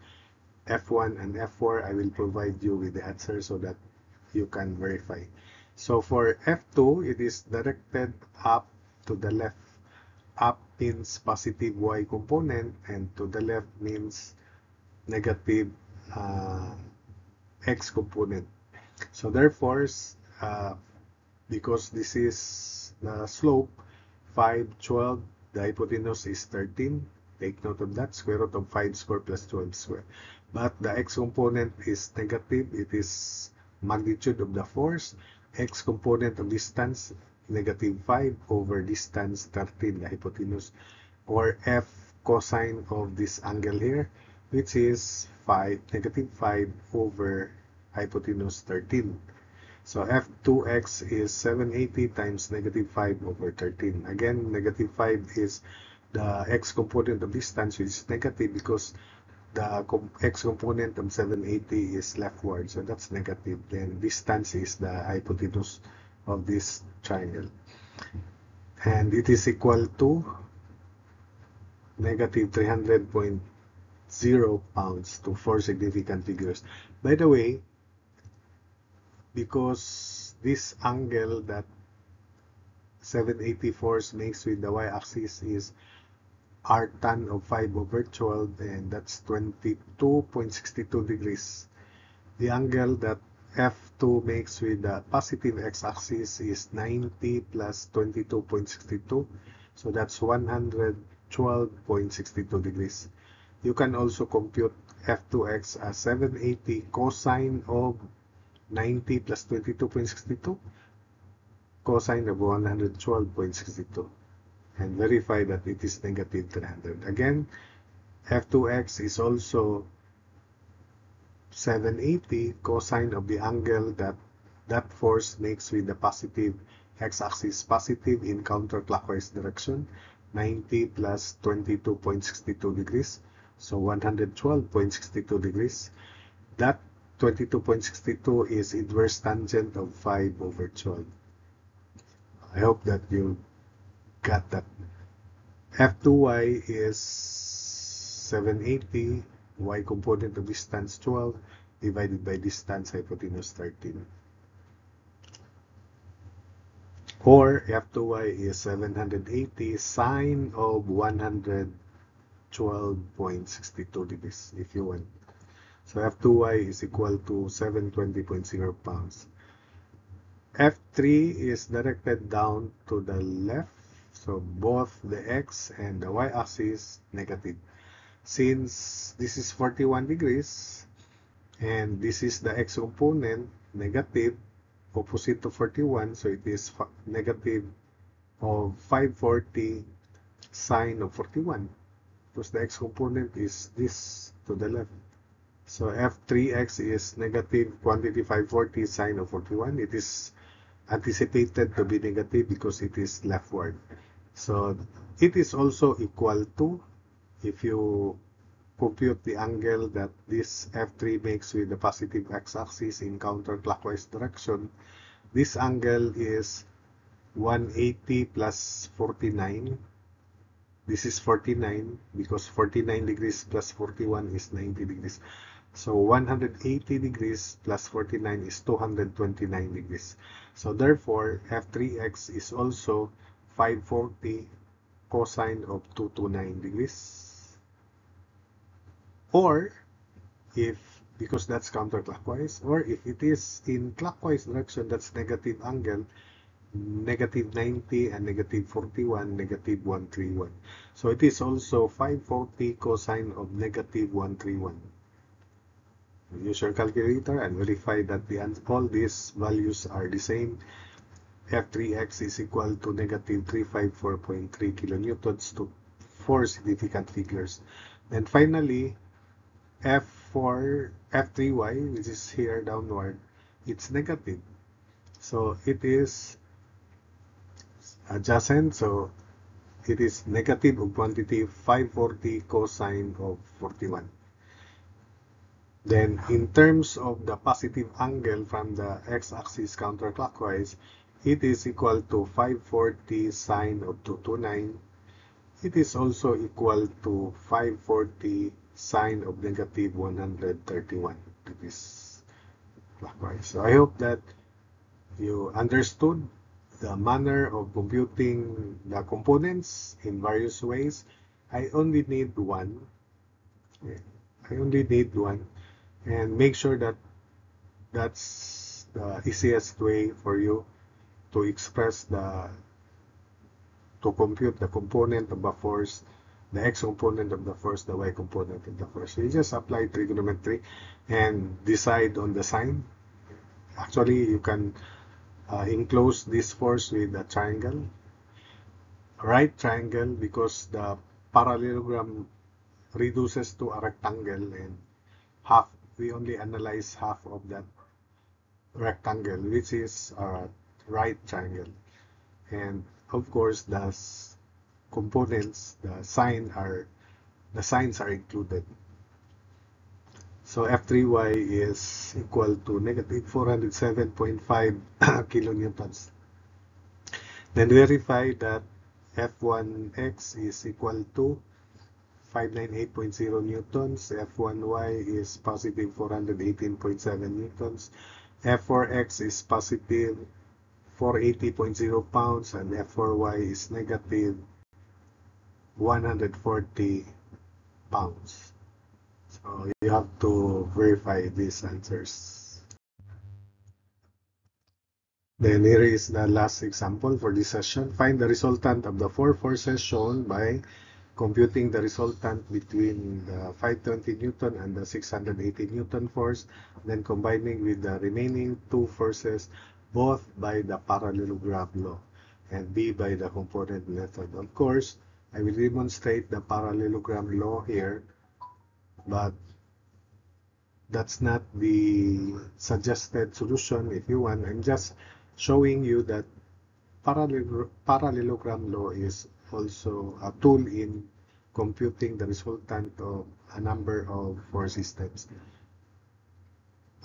F1 and F4. I will provide you with the answer so that you can verify. So for F2, it is directed up to the left. Up means positive y component and to the left means negative x component. So therefore, because this is the slope 5, 12, the hypotenuse is 13. Take note of that, square root of 5 square plus 12 square. But the x component is negative. It is magnitude of the force. X component of distance, negative 5 over distance 13, the hypotenuse, or F cosine of this angle here, which is negative 5 over hypotenuse 13. So F2x is 780 times negative 5 over 13. Again, negative 5 is the x component of distance, which is negative because the x component of 780 is leftward, so that's negative. Then distance is the hypotenuse of this triangle. And it is equal to negative 300.3 0 pounds to 4 significant figures. By the way, because this angle that 780 force makes with the y-axis is arctan of 5/12, and that's 22.62 degrees. The angle that F2 makes with the positive x-axis is 90 plus 22.62, so that's 112.62 degrees. You can also compute F2x as 780 cosine of 90 plus 22.62, cosine of 112.62, and verify that it is negative 300. Again, F2x is also 780 cosine of the angle that force makes with the positive x-axis, positive in counterclockwise direction, 90 plus 22.62 degrees, so 112.62 degrees. That 22.62 is inverse tangent of 5/12. I hope that you got that. F2y is 780, y component of distance 12 divided by distance hypotenuse 13. Or F2y is 780 sine of 112.62 degrees if you want. So F2y is equal to 720.0 pounds. F3 is directed down to the left, so both the x and the y-axis negative. Since this is 41 degrees and this is the x component negative, opposite to 41, so it is negative of 540 sine of 41, because the x component is this to the left. So F3x is negative quantity 540 sine of 41. It is anticipated to be negative because it is leftward. So it is also equal to, if you compute the angle that this F3 makes with the positive x-axis in counterclockwise direction, this angle is 180 plus 49. This is 49 because 49 degrees plus 41 is 90 degrees. So 180 degrees plus 49 is 229 degrees. So therefore, F3x is also 540 cosine of 229 degrees. Or, because that's counterclockwise, or if it is in clockwise direction, that's negative angle, negative 90 and negative 41, negative 131. So it is also 540 cosine of negative 131. Use your calculator and verify that all these values are the same. F3x is equal to negative 354.3 kilonewtons to 4 significant figures. And finally, F3y, which is here downward, it's negative. So it is adjacent, so it is negative of quantity 540 cosine of 41. Then, in terms of the positive angle from the x-axis counterclockwise, it is equal to 540 sine of 229. It is also equal to 540 sine of negative 131 degrees clockwise. So I hope that you understood the manner of computing the components in various ways. I only need one. And make sure that that's the easiest way for you to to compute the component of the force, the x component of the force, the y component of the force. So you just apply trigonometry and decide on the sign. Actually, you can enclose this force with a triangle, right triangle, because the parallelogram reduces to a rectangle, and we only analyze half of that rectangle, which is a right triangle. And of course, the components, the signs are included. So F3y is equal to negative 407.5 kilonewtons. Then verify that F1x is equal to 598.0 newtons, F1Y is positive 418.7 newtons, F4X is positive 480.0 pounds, and F4Y is negative 140 pounds. So you have to verify these answers. Then here is the last example for this session. Find the resultant of the four forces shown by computing the resultant between the 520 Newton and the 680 Newton force, then combining with the remaining two forces, both by the parallelogram law and B by the component method. Of course, I will demonstrate the parallelogram law here, but that's not the suggested solution. If you want, I'm just showing you that parallelogram law is also a tool in computing the resultant of a number of force systems,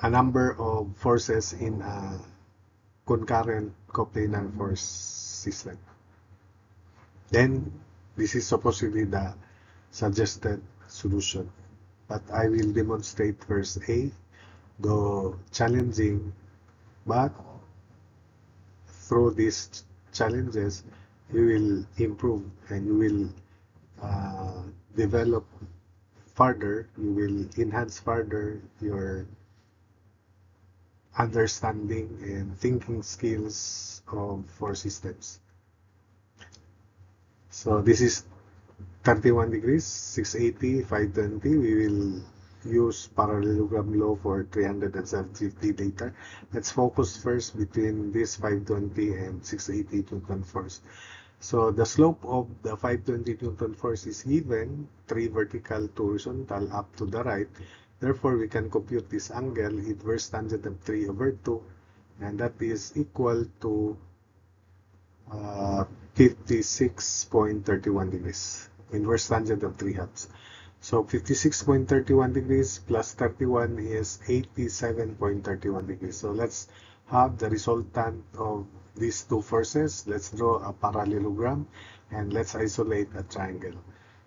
a number of forces in a concurrent coplanar force system. Then this is supposedly the suggested solution, but I will demonstrate first A, though challenging, but through these challenges you will improve and you will develop further, you will enhance further your understanding and thinking skills of force systems. So this is 31 degrees, 680, 520. We will use parallelogram law for 350 later. Let's focus first between this 520 and 680 Newton force. So the slope of the 520 Newton force is given 3 vertical, 2 horizontal up to the right. Therefore, we can compute this angle, inverse tangent of 3 over 2, and that is equal to 56.31 degrees. Inverse tangent of 3 halves. So 56.31 degrees plus 31 is 87.31 degrees. So let's have the resultant of these two forces. Let's draw a parallelogram and let's isolate a triangle.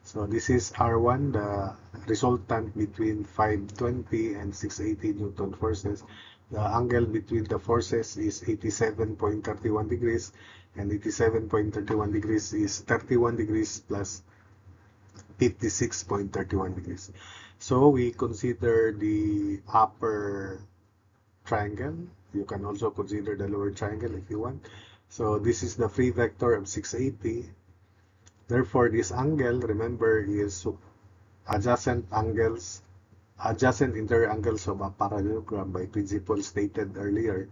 So this is R1, the resultant between 520 and 680 Newton forces. The angle between the forces is 87.31 degrees, and 87.31 degrees is 31 degrees plus 56.31 degrees. So we consider the upper triangle. You can also consider the lower triangle if you want. So this is the free vector of 680. Therefore, this angle, remember, is adjacent interior angles of a parallelogram by principle stated earlier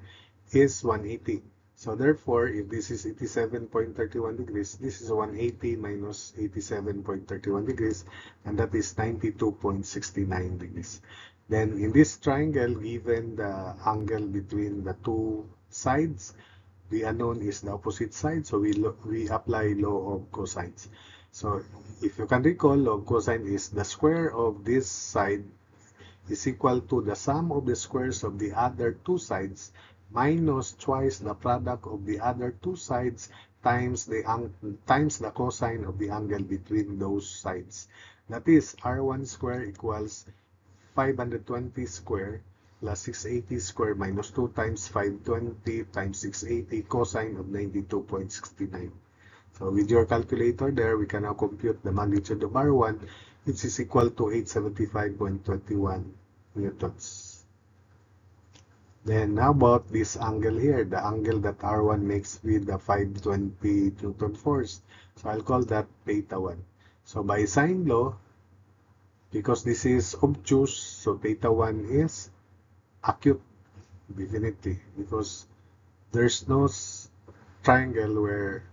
is 180. So therefore, if this is 87.31 degrees, this is 180 minus 87.31 degrees, and that is 92.69 degrees. Then in this triangle, given the angle between the two sides, the unknown is the opposite side, so we apply law of cosines. So if you can recall, law of cosine is the square of this side is equal to the sum of the squares of the other two sides minus twice the product of the other two sides times the cosine of the angle between those sides. That is, R1 square equals 520 square plus 680 square minus 2 times 520 times 680 cosine of 92.69. So with your calculator there, we can now compute the magnitude of R1, which is equal to 875.21 newtons. Then how about this angle here, the angle that R1 makes with the 520 Newton force? So I'll call that theta 1. So by sine law, because this is obtuse, so theta 1 is acute, definitely, because there's no triangle where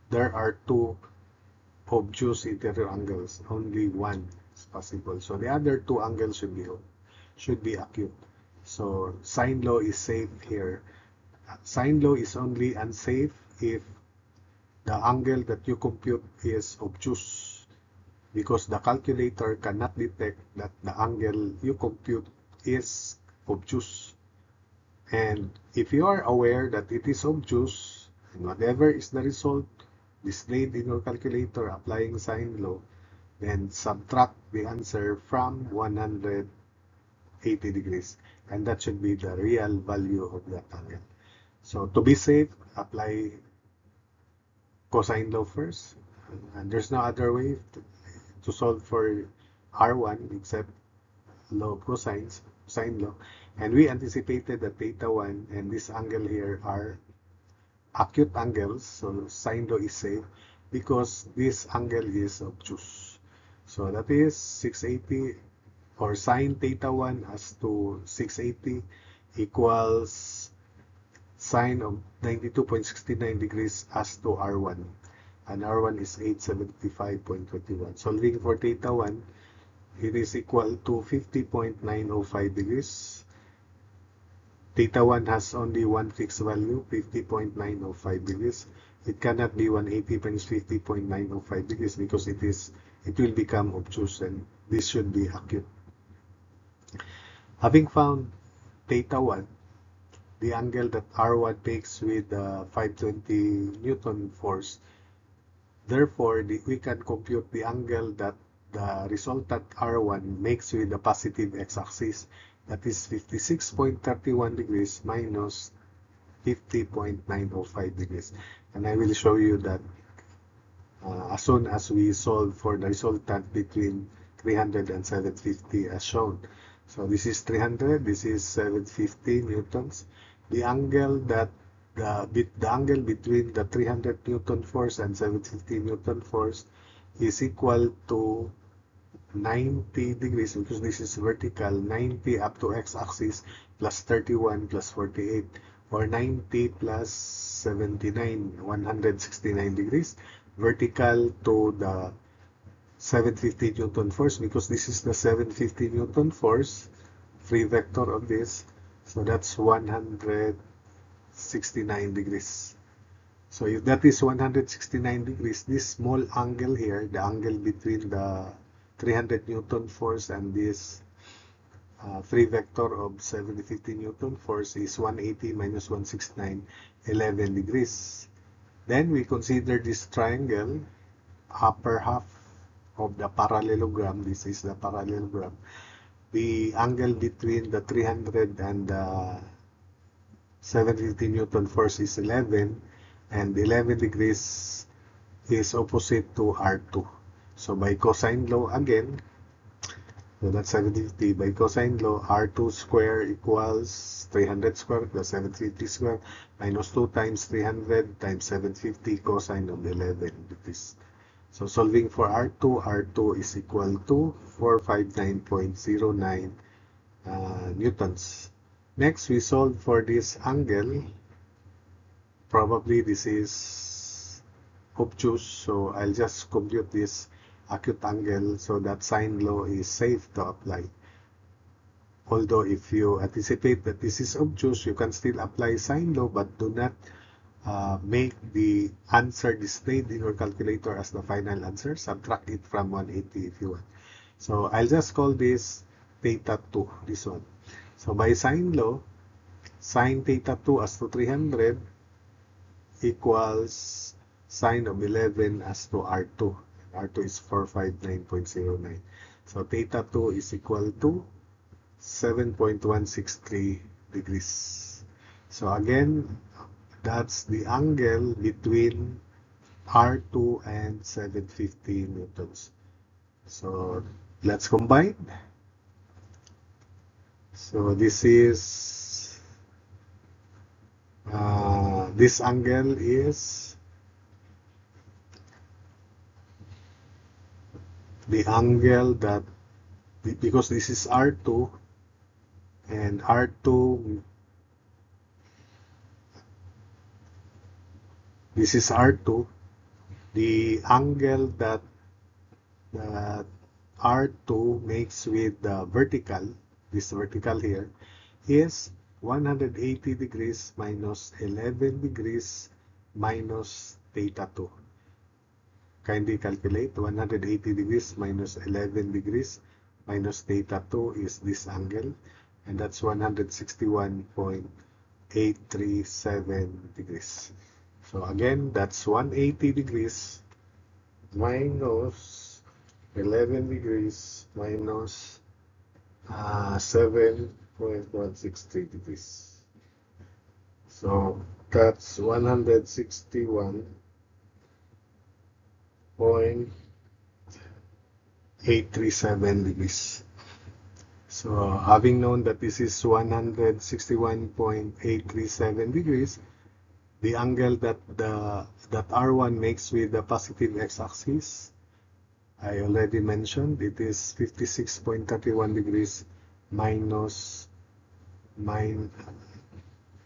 there are two obtuse interior angles. Only one is possible. So the other two angles should be acute. So sine law is safe here. Sine law is only unsafe if the angle that you compute is obtuse, because the calculator cannot detect that the angle you compute is obtuse. And if you are aware that it is obtuse, and whatever is the result displayed in your calculator applying sine law, then subtract the answer from 180 degrees, and that should be the real value of that angle. So to be safe, apply cosine law first, and there's no other way to solve for R1 except law of cosines, sine law, and we anticipated that theta 1 and this angle here are acute angles, so sine law is safe because this angle is obtuse. So that is 680, or sine theta 1 as to 680 equals sine of 92.69 degrees as to R1, and R1 is 875.21. Solving for theta 1, it is equal to 50.905 degrees. Theta 1 has only one fixed value, 50.905 degrees. It cannot be 180 times 50.905 degrees because it will become obtuse, and this should be acute. Having found theta 1, the angle that R1 takes with the 520 Newton force, therefore we can compute the angle that the resultant R1 makes with the positive x-axis, that is 56.31 degrees minus 50.905 degrees. And I will show you that as soon as we solve for the resultant between 300 and 750 as shown. So this is 300, this is 750 newtons. The angle that the angle between the 300 Newton force and 750 Newton force is equal to 90 degrees, because this is vertical, 90 up to x-axis plus 31 plus 48, or 90 plus 79, 169 degrees, vertical to the 750 Newton force, because this is the 750 Newton force, free vector of this, so that's 169 degrees. So if that is 169 degrees, this small angle here, the angle between the 300 Newton force and this free vector of 750 Newton force is 180 minus 169, 11 degrees. Then we consider this triangle, upper half of the parallelogram. This is the parallelogram. The angle between the 300 and the 750 Newton force is 11, and 11 degrees is opposite to R2. So by cosine law again, so that's 750. By cosine law, R2 square equals 300 square plus 750 square minus 2 times 300 times 750 cosine of 11 degrees. So solving for R2, R2 is equal to 459.09 newtons. Next, we solve for this angle. Probably this is obtuse, so I'll just compute this acute angle so that sine law is safe to apply. Although if you anticipate that this is obtuse, you can still apply sine law, but do not make the answer displayed in your calculator as the final answer. Subtract it from 180 if you want. So I'll just call this theta 2, this one. So by sine law, sine theta 2 as to 300 equals sine of 11 as to R2. R2 is 459.09. So theta 2 is equal to 7.163 degrees. So again, that's the angle between R2 and 750 newtons. So let's combine. So this is this angle is the angle that, because this is R2 and R2, this is R2, the angle that R2 makes with the vertical, this vertical here, is 180 degrees minus 11 degrees minus theta 2. Kindly calculate 180 degrees minus 11 degrees minus theta 2 is this angle, and that's 161.837 degrees. So again, that's 180 degrees minus 11 degrees minus 7.163 degrees. So that's 161.837 degrees. So having known that this is 161.837 degrees, the angle that R1 makes with the positive x-axis, I already mentioned, it is 56.31 degrees minus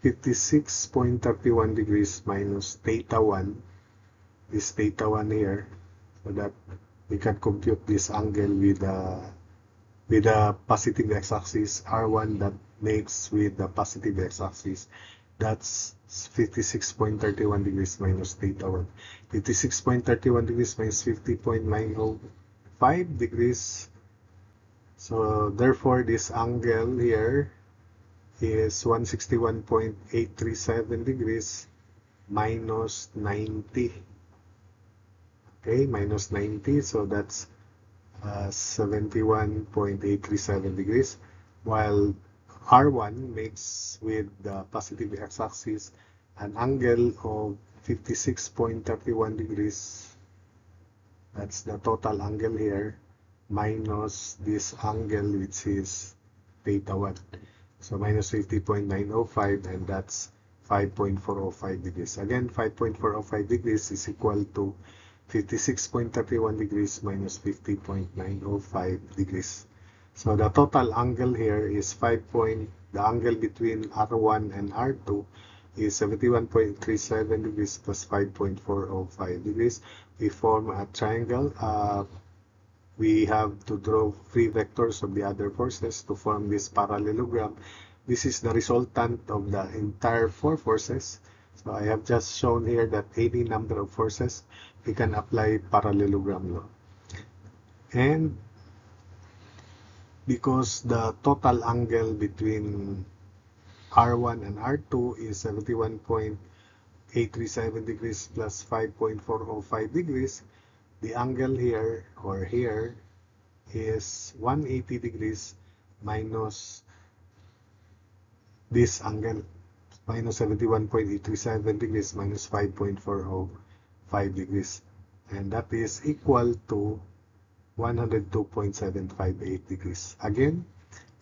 56.31 degrees minus theta 1, this theta 1 here, so that we can compute this angle with the positive x-axis, R1 that makes with the positive x-axis. That's 56.31 degrees minus theta 1. 56.31 degrees minus 50.905 degrees. So therefore, this angle here is 161.837 degrees minus 90. Okay, minus 90. So that's 71.837 degrees, while R1 makes with the positive x-axis an angle of 56.31 degrees. That's the total angle here, minus this angle which is theta 1. So minus 50.905, and that's 5.405 degrees. Again, 5.405 degrees is equal to 56.31 degrees minus 50.905 degrees. So the total angle here is the angle between R1 and R2 is 71.37 degrees plus 5.405 degrees. We form a triangle. We have to draw free vectors of the other forces to form this parallelogram. This is the resultant of the entire four forces. So I have just shown here that any number of forces, we can apply parallelogram law. And because the total angle between R1 and R2 is 71.837 degrees plus 5.405 degrees, the angle here or here is 180 degrees minus this angle, minus 71.837 degrees minus 5.405 degrees, and that is equal to 102.758 degrees. Again,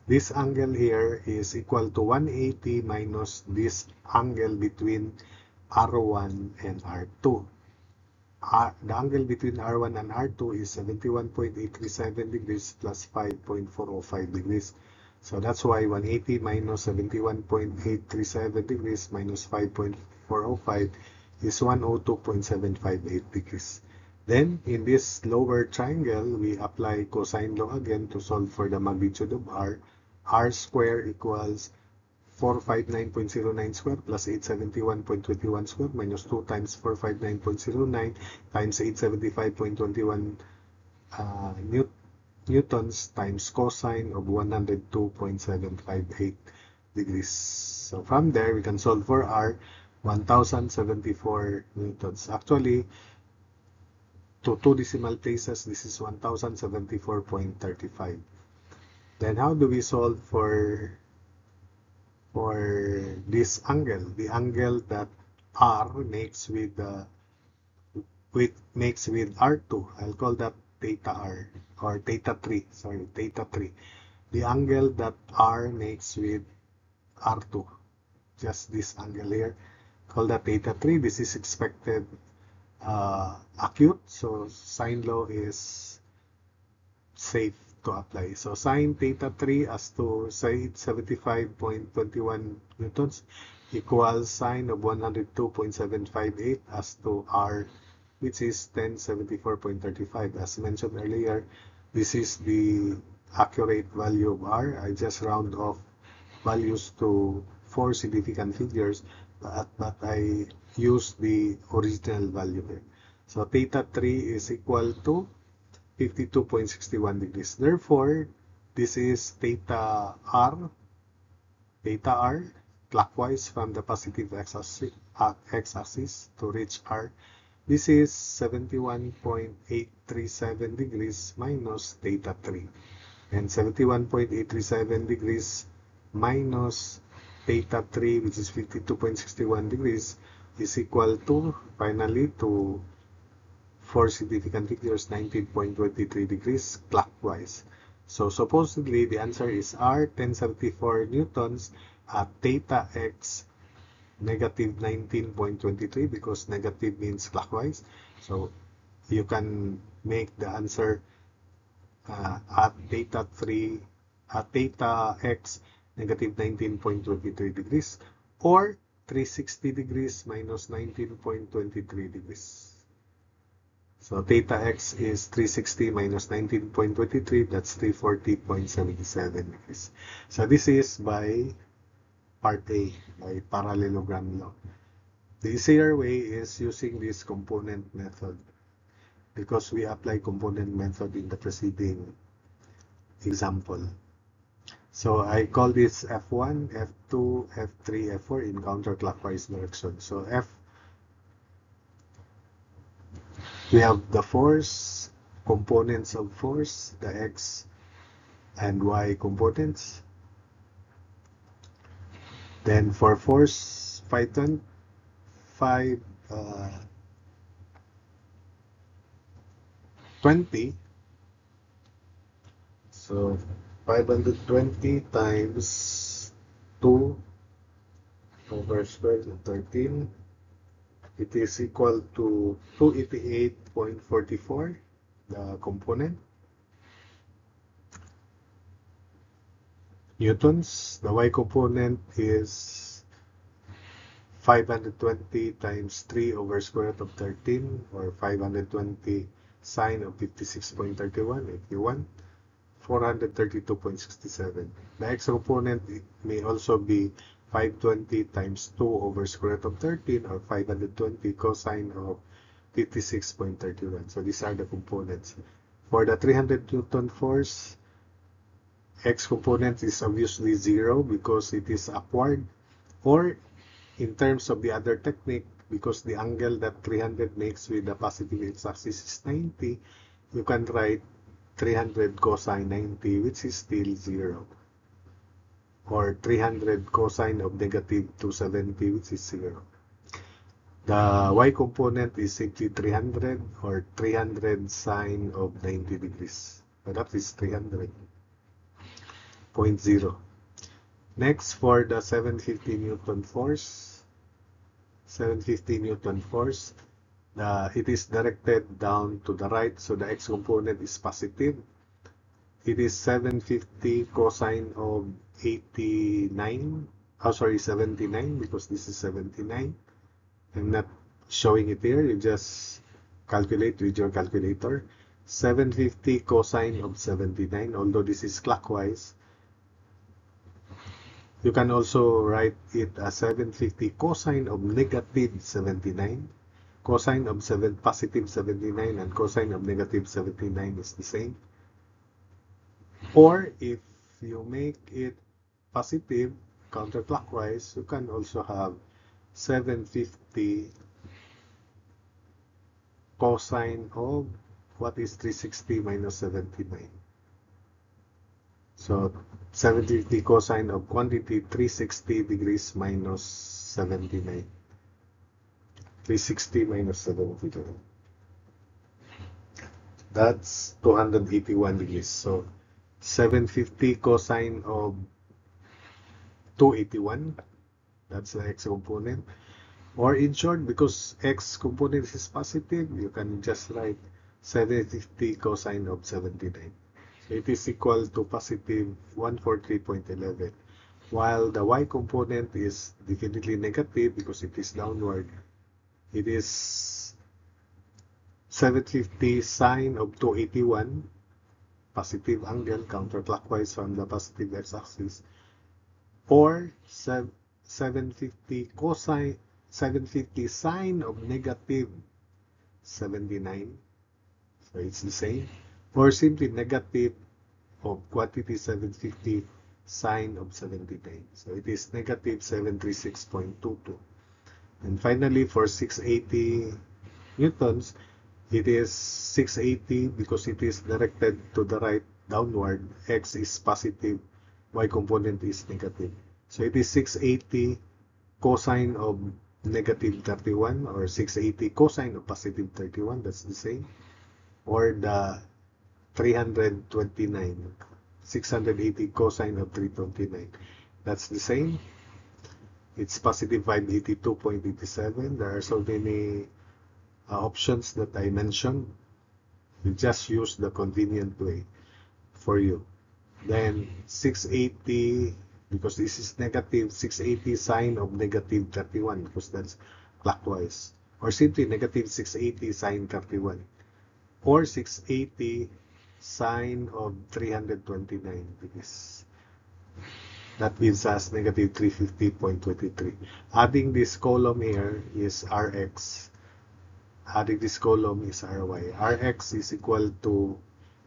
this angle here is equal to 180 minus this angle between R1 and R2. The angle between R1 and R2 is 71.837 degrees plus 5.405 degrees. So that's why 180 minus 71.837 degrees minus 5.405 is 102.758 degrees. Then, in this lower triangle, we apply cosine law again to solve for the magnitude of R. R square equals 459.09 square plus 871.21 square minus 2 times 459.09 times 875.21 newtons times cosine of 102.758 degrees. So from there, we can solve for R, 1074 newtons. Actually, to two decimal places, this is 1074.35. Then how do we solve for this angle, the angle that R makes with R2? I'll call that theta R, or theta 3, sorry, theta 3. The angle that R makes with R2, just this angle here, call that theta 3. This is expected acute, so sine law is safe to apply. So sine theta 3 as to say 75.21 newtons equals sine of 102.758 as to R, which is 1074.35. As mentioned earlier, this is the accurate value of R. I just round off values to 4 significant figures, but I use the original value here. So theta 3 is equal to 52.61 degrees. Therefore, this is theta R clockwise from the positive x-axis to reach R. This is 71.837 degrees minus theta 3. And 71.837 degrees minus theta 3, which is 52.61 degrees, is equal to, finally, to 4 significant figures, 19.23 degrees clockwise. So supposedly the answer is R, 1074 newtons at theta x negative 19.23, because negative means clockwise. So you can make the answer at theta x negative 19.23 degrees, or 360 degrees minus 19.23 degrees. So theta x is 360 minus 19.23, that's 340.77 degrees. So this is by part A, by parallelogram law. The easier way is using this component method, because we apply component method in the preceding example. So I call this F1, F2, F3, F4 in counterclockwise direction. So F, we have the force, components of force, the X and Y components. Then for force, Python 520. So 520 times 2 over square root of 13. It is equal to 288.44, the component. Newtons. The Y component is 520 times 3 over square root of 13, or 520 sine of 56.31 if you want, 432.67. The X component may also be 520 times 2 over square root of 13, or 520 cosine of 56.31. So these are the components. For the 300 Newton force, X component is obviously 0 because it is upward, or in terms of the other technique, because the angle that 300 makes with the positive x-axis is 90, you can write 300 cosine 90, which is still 0. Or 300 cosine of negative 270, which is 0. The Y component is simply 300, or 300 sine of 90 degrees. So that is 300.0. Next, for the 750 Newton force, it is directed down to the right, so the X component is positive. It is 750 cosine of 79, 79, because this is 79. I'm not showing it here, you just calculate with your calculator. 750 cosine of 79, although this is clockwise. You can also write it as 750 cosine of negative 79. Cosine of positive 79 and cosine of negative 79 is the same. Or if you make it positive counterclockwise, you can also have 750 cosine of what is 360 minus 79. So 750 cosine of quantity 360 degrees minus 79. 360 minus 79. That's 281 degrees. So 750 cosine of 281, that's the X component. Or in short, because X component is positive, you can just write 750 cosine of 79. So it is equal to positive 143.11. While the Y component is definitely negative because it is downward. It is 750 sine of 281, positive angle counterclockwise from the positive x-axis, or 750 cosine 750 sine of negative 79, so it's the same, or simply negative of quantity 750 sine of 79, so it is negative 736.22. And finally, for 680 newtons, it is 680 because it is directed to the right downward. X is positive, y component is negative. So it is 680 cosine of negative 31 or 680 cosine of positive 31, that's the same. Or the 329, 680 cosine of 329, that's the same. It's positive 582.87. There are so many options that I mentioned. You just use the convenient way for you. Then 680, because this is negative, 680 sine of negative 31, because that's clockwise. Or simply negative 680 sine 31. Or 680 sine of 329, because that gives us negative 350.23. Adding this column here is Rx. Adding this column is Ry. Rx is equal to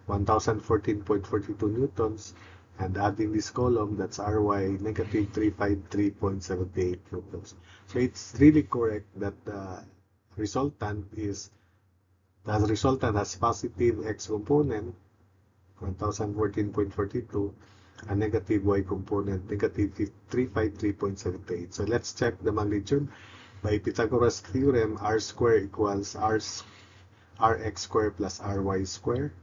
1014.42 newtons. And adding this column, that's Ry, negative 353.78 newtons. So it's really correct that the resultant has positive x component, 1014.42, a negative y component, negative 353.78. So let's check the magnitude. By Pythagoras theorem, r square equals rx square plus ry square.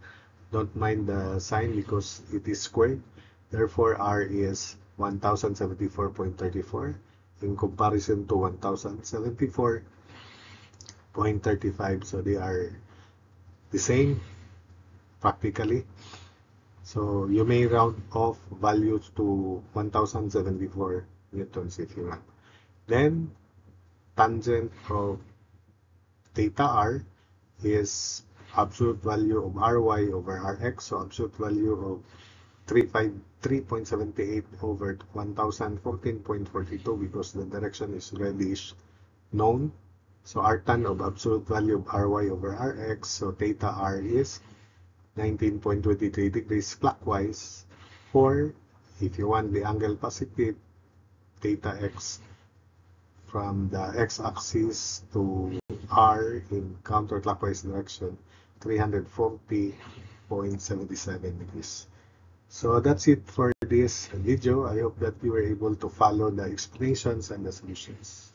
Don't mind the sign because it is squared. Therefore, r is 1074.34 in comparison to 1074.35. So they are the same practically. So you may round off values to 1074 newtons if you want. Then tangent of theta r is absolute value of ry over rx. So absolute value of 353.78 over 1014.42 because the direction is already known. So arctan of absolute value of ry over rx. So theta r is 19.23 degrees clockwise, or if you want the angle positive, theta x from the x-axis to r in counterclockwise direction, 340.77 degrees. So that's it for this video. I hope that you were able to follow the explanations and the solutions.